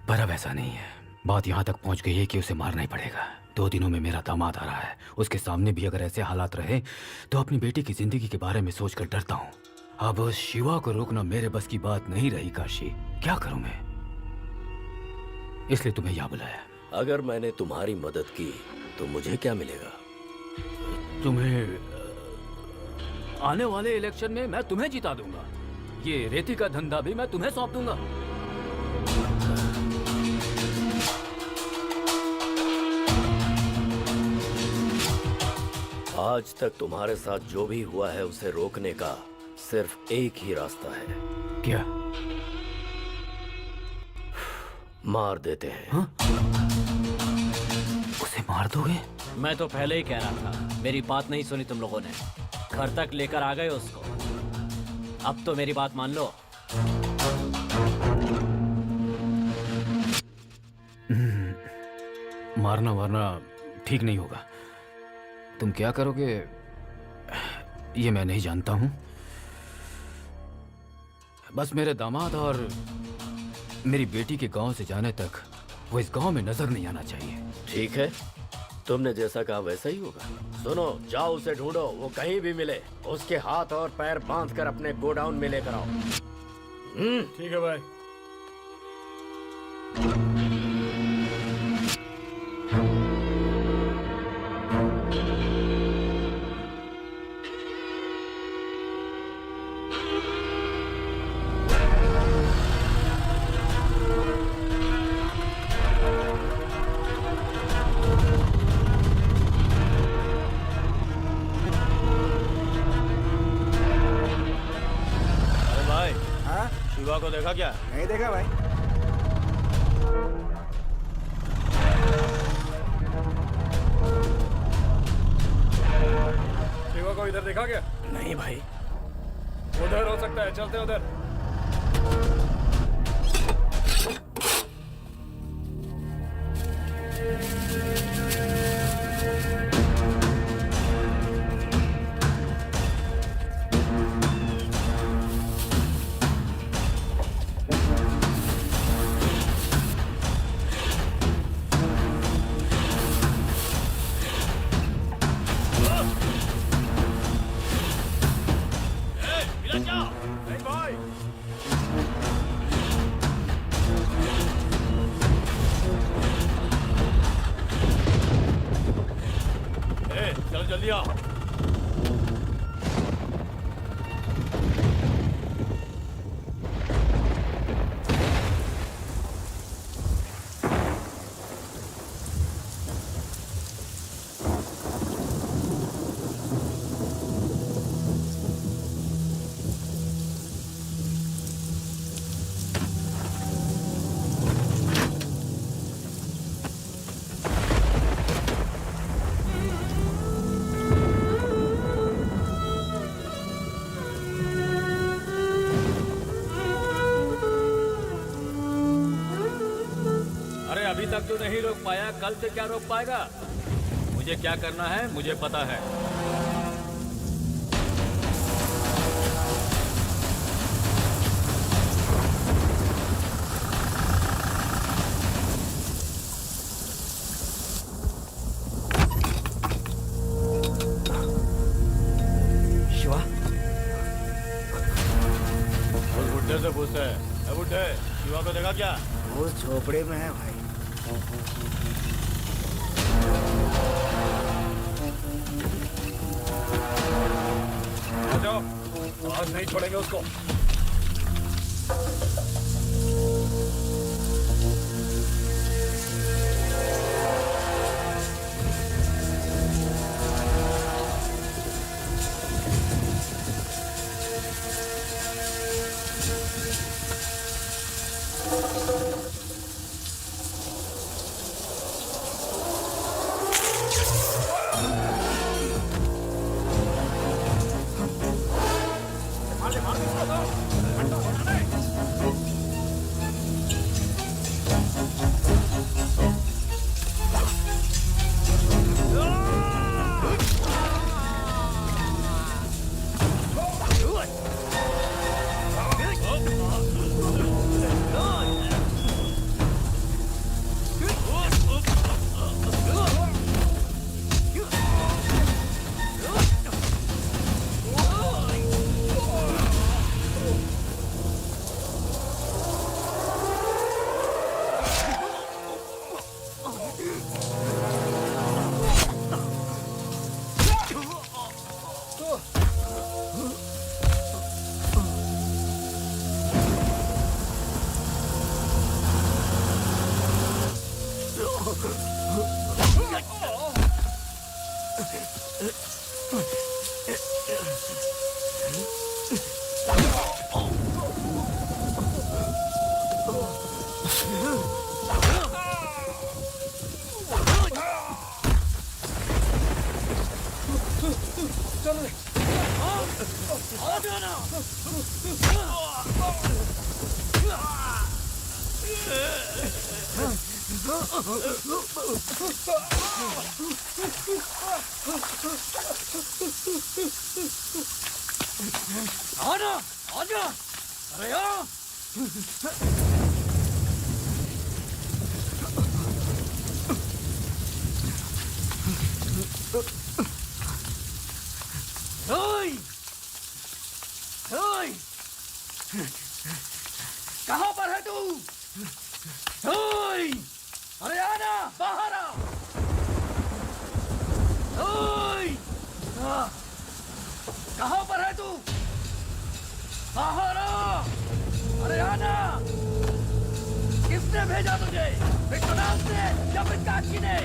पर अब ऐसा नहीं है। बात यहाँ तक पहुँच गई है कि उसे मारना ही पड़ेगा। 2 दिनों में मेरा दामाद आ रहा है, उसके सामने भी अगर ऐसे हालात रहे तो अपनी बेटी की जिंदगी के बारे में सोचकर डरता हूँ। अब उस शिवा को रोकना मेरे बस की बात नहीं रही काशी। क्या करूँ मैं, इसलिए तुम्हें यहाँ बुलाया। अगर मैंने तुम्हारी मदद की तो मुझे क्या मिलेगा? तुम्हें आने वाले इलेक्शन में मैं तुम्हें जिता दूंगा। ये रेती का धंधा भी मैं तुम्हें सौंप दूंगा। आज तक तुम्हारे साथ जो भी हुआ है उसे रोकने का सिर्फ एक ही रास्ता है। क्या? मार देते हैं। हाँ? उसे मार दोगे? मैं तो पहले ही कह रहा था, मेरी बात नहीं सुनी तुम लोगों ने। घर तक लेकर आ गए उसको, अब तो मेरी बात मान लो। मारना वारना ठीक नहीं होगा। तुम क्या करोगे ये मैं नहीं जानता हूं। बस मेरे दामाद और मेरी बेटी के गांव से जाने तक वो इस गांव में नजर नहीं आना चाहिए। ठीक है, तुमने जैसा कहा वैसा ही होगा। सुनो, जाओ उसे ढूंढो, वो कहीं भी मिले उसके हाथ और पैर बांधकर अपने गोडाउन में लेकर आओ। ठीक है भाई। हाँ? शिवा को देखा क्या? नहीं देखा भाई। देखा क्या? नहीं भाई। उधर हो सकता है, चलते हैं उधर। चल जल्दी आ। अभी तक तो नहीं रोक पाया, कल से क्या रोक पाएगा? मुझे क्या करना है मुझे पता है। शिवा, उस बुड्ढे से पूछते हैं, बुड्ढे शिवा को देखा क्या? वो झोपड़े में है भाई। आ जाओ, आज नहीं छोड़ेंगे उसको। आना, आजा, अरे आ! ओए! ओए! कहाँ पर है तू? ओए! अरे आना, बाहर आ! ओए! कहाँ पर है तू? बाहर आ! अरे आना! किसने भेजा तुझे? विश्वनाथ ने या फिर काकी ने?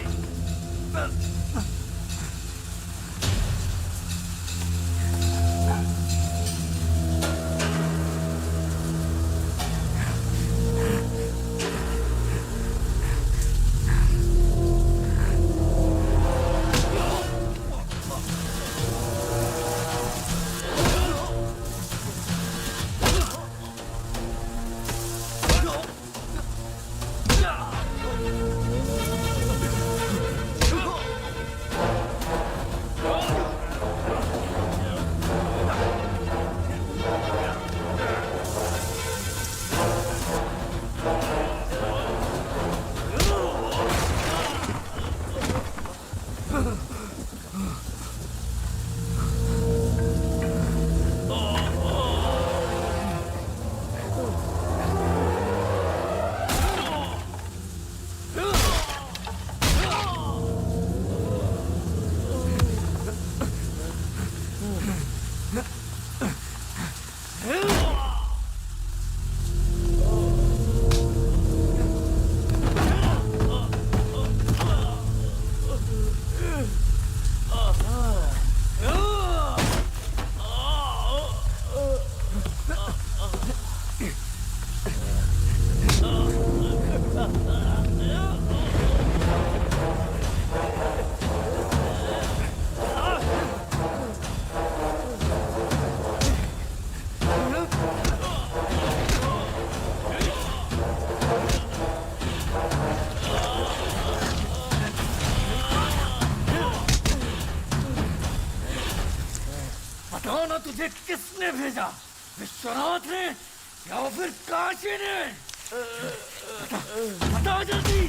तुझे किसने भेजा? विश्वनाथ ने या फिर काशी ने? बता जल्दी।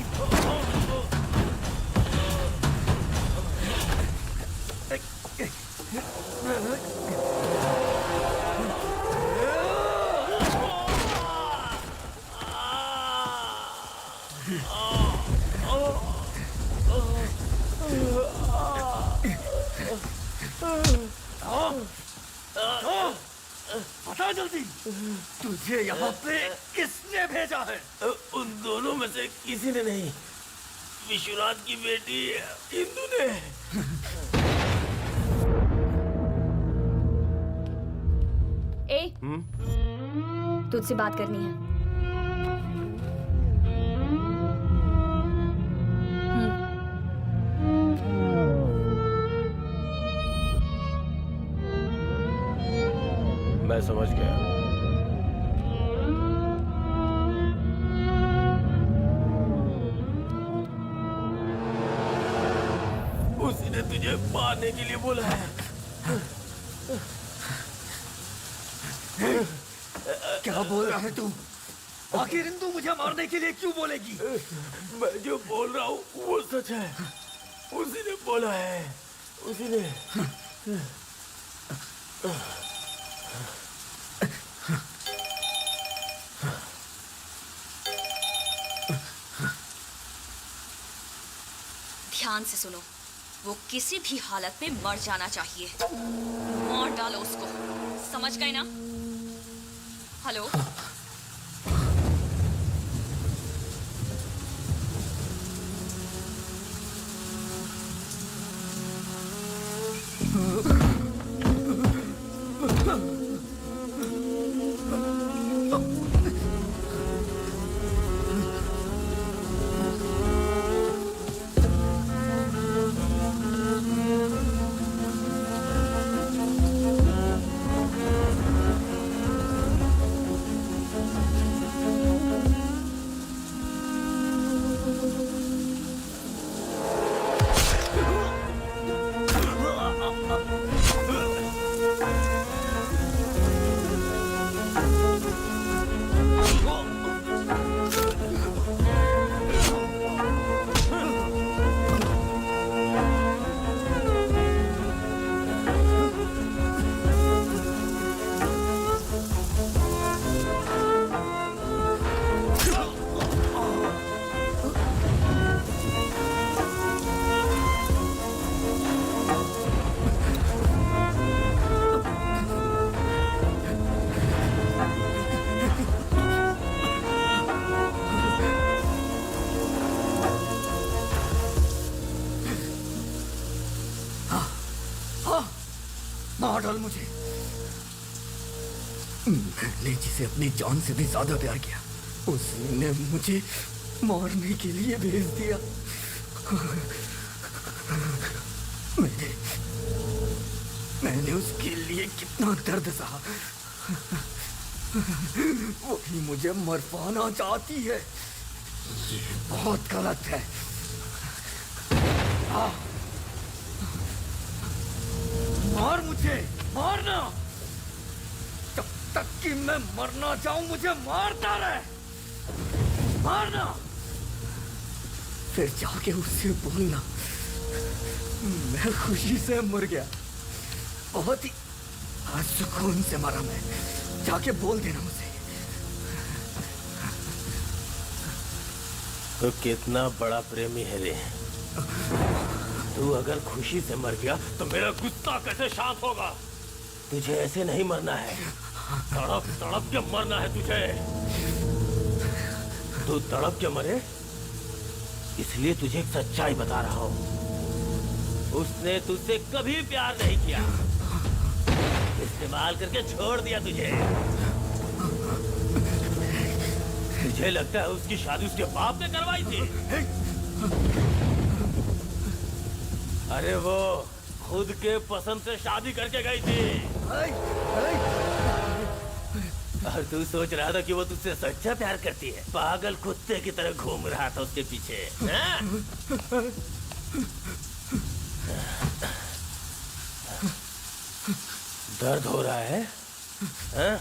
बता जल्दी, तुझे यहाँ पे किसने भेजा है? उन दोनों में से किसी ने नहीं, विश्वनाथ की बेटी इंदु ने। ए, तुझसे बात करनी है। मैं समझ गया। उसी ने तुझे मारने के लिए बोला है। क्या बोल रहा है तू? आखिर इंदु मुझे मारने के लिए क्यों बोलेगी? मैं जो बोल रहा हूँ वो सच है। उसी ने बोला है, उसी ने। ध्यान से सुनो, वो किसी भी हालत में मर जाना चाहिए। मार डालो उसको, समझ गए ना? हेलो? मार डाल मुझे। मैंने जिसे अपनी जान से भी ज्यादा प्यार किया, उसने मुझे मारने के लिए भेज दिया। मैंने उसके लिए कितना दर्द सहा, वही मुझे मरवाना चाहती है। ये बहुत गलत है। मार मुझे, मारना। जब तक कि मैं मरना चाहूं मुझे मारता रहे, मारना। फिर जाके उससे बोलना मैं खुशी से मर गया, बहुत ही सुकून से मरा मैं। जाके बोल देना उसे। तो कितना बड़ा प्रेमी है रे। तू अगर खुशी से मर गया तो मेरा गुस्सा कैसे शांत होगा? तुझे ऐसे नहीं मरना है, तड़प तड़प के मरना है तुझे। तू तड़प के मरे, इसलिए तुझे एक सच्चाई बता रहा हूँ। उसने तुझसे कभी प्यार नहीं किया, इस्तेमाल करके छोड़ दिया तुझे। मुझे लगता है उसकी शादी उसके बाप ने करवाई थी। अरे वो खुद के पसंद से शादी करके गई थी। और तू सोच रहा था कि वो तुझसे सच्चा प्यार करती है। पागल कुत्ते की तरह घूम रहा था उसके पीछे। दर्द हो रहा है? हैं?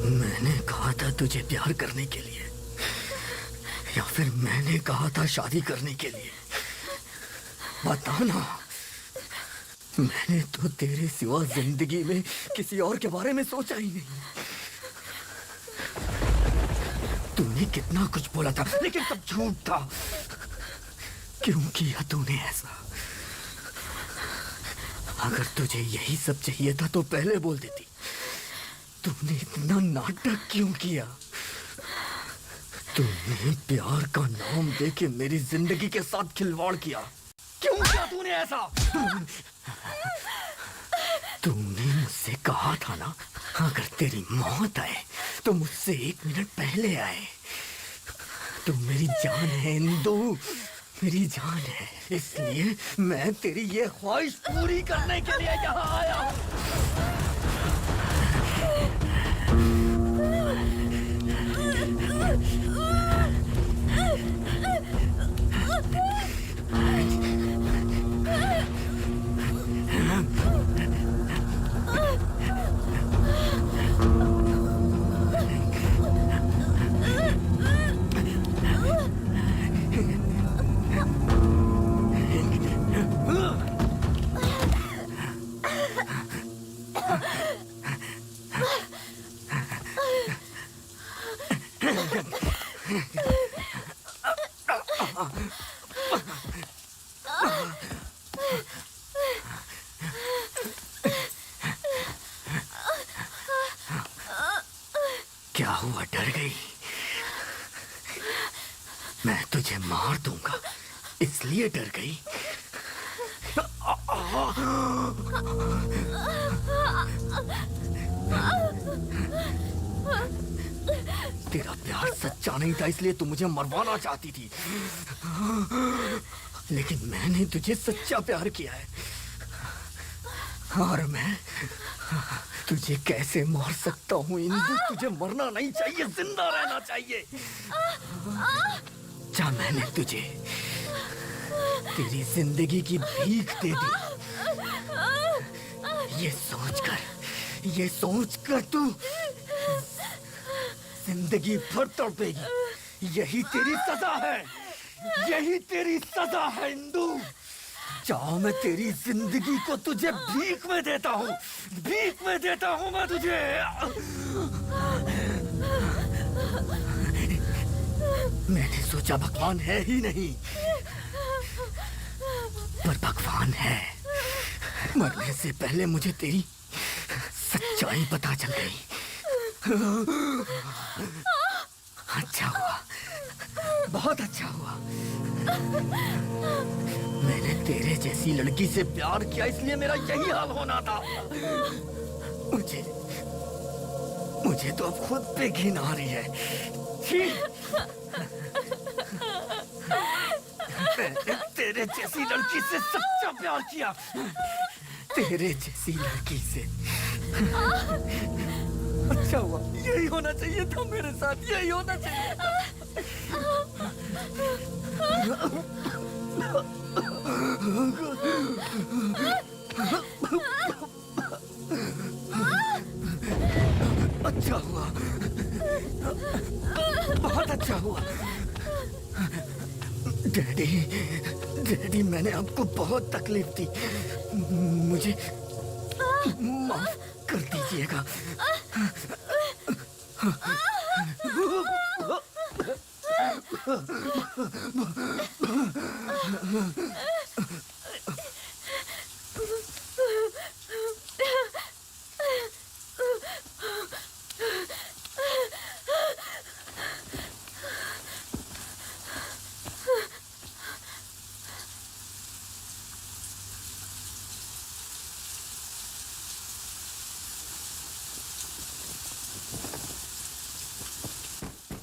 मैंने कहा था तुझे प्यार करने के लिए, या फिर मैंने कहा था शादी करने के लिए? बता ना। मैंने तो तेरे सिवा जिंदगी में किसी और के बारे में सोचा ही नहीं। तूने कितना कुछ बोला था, लेकिन सब झूठ था। क्यों किया तूने ऐसा? अगर तुझे यही सब चाहिए था तो पहले बोल देती। तूने इतना नाटक क्यों किया? तूने प्यार का नाम देके मेरी जिंदगी के साथ खिलवाड़ किया। क्यों किया तूने ऐसा? तूने मुझसे कहा था ना, अगर तेरी मौत आए तो मुझसे 1 मिनट पहले आए। तू मेरी जान है इंदु, मेरी जान है। इसलिए मैं तेरी ये ख्वाहिश पूरी करने के लिए यहाँ आया हूँ। क्या हुआ, डर गई? मैं तुझे मार दूंगा इसलिए डर गई? तेरा प्यार सच्चा नहीं था इसलिए तू मुझे मरवाना चाहती थी, लेकिन मैंने तुझे सच्चा प्यार किया है। और मैं तुझे कैसे मार सकता हूँ इंदु? तुझे मरना नहीं चाहिए, जिंदा रहना चाहिए। क्या मैंने तुझे तेरी जिंदगी की भीख दे दी? ये सोचकर तू जिंदगी भर तड़पेगी। यही तेरी सजा है, यही तेरी सजा है इंदु। चाह मैं तेरी जिंदगी को तुझे भीख में देता हूँ, भीख में देता हूँ मैं तुझे। मैंने सोचा भगवान है ही नहीं, पर भगवान है। मरने से पहले मुझे तेरी सच्चाई पता चल गई। अच्छा हुआ, बहुत अच्छा हुआ। मैंने तेरे जैसी लड़की से प्यार किया इसलिए मेरा यही हाल होना था। मुझे तो अब खुद पे घिन आ रही है। छी! मैंने तेरे जैसी लड़की से सच्चा प्यार किया, तेरे जैसी लड़की से। अच्छा हुआ, यही होना चाहिए था मेरे साथ, यही होना चाहिए था। डैडी मैंने आपको बहुत तकलीफ दी, मुझे माफ कर दीजिएगा।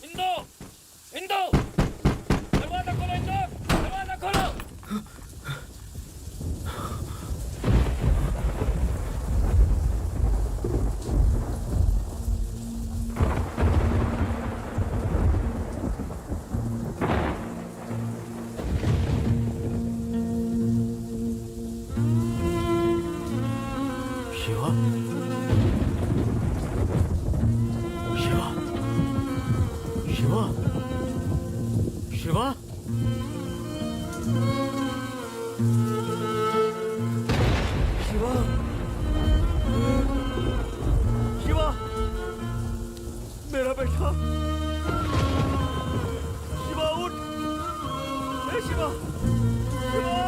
इंदो, इंदो, दरवाजा खोलो इंदो, दरवाजा खोलो। शिवा, शिवा, शिवा, शिवा, शिवा, शिवा, मेरा बेटा, शिवा उठ, ए शिवा, शिवा।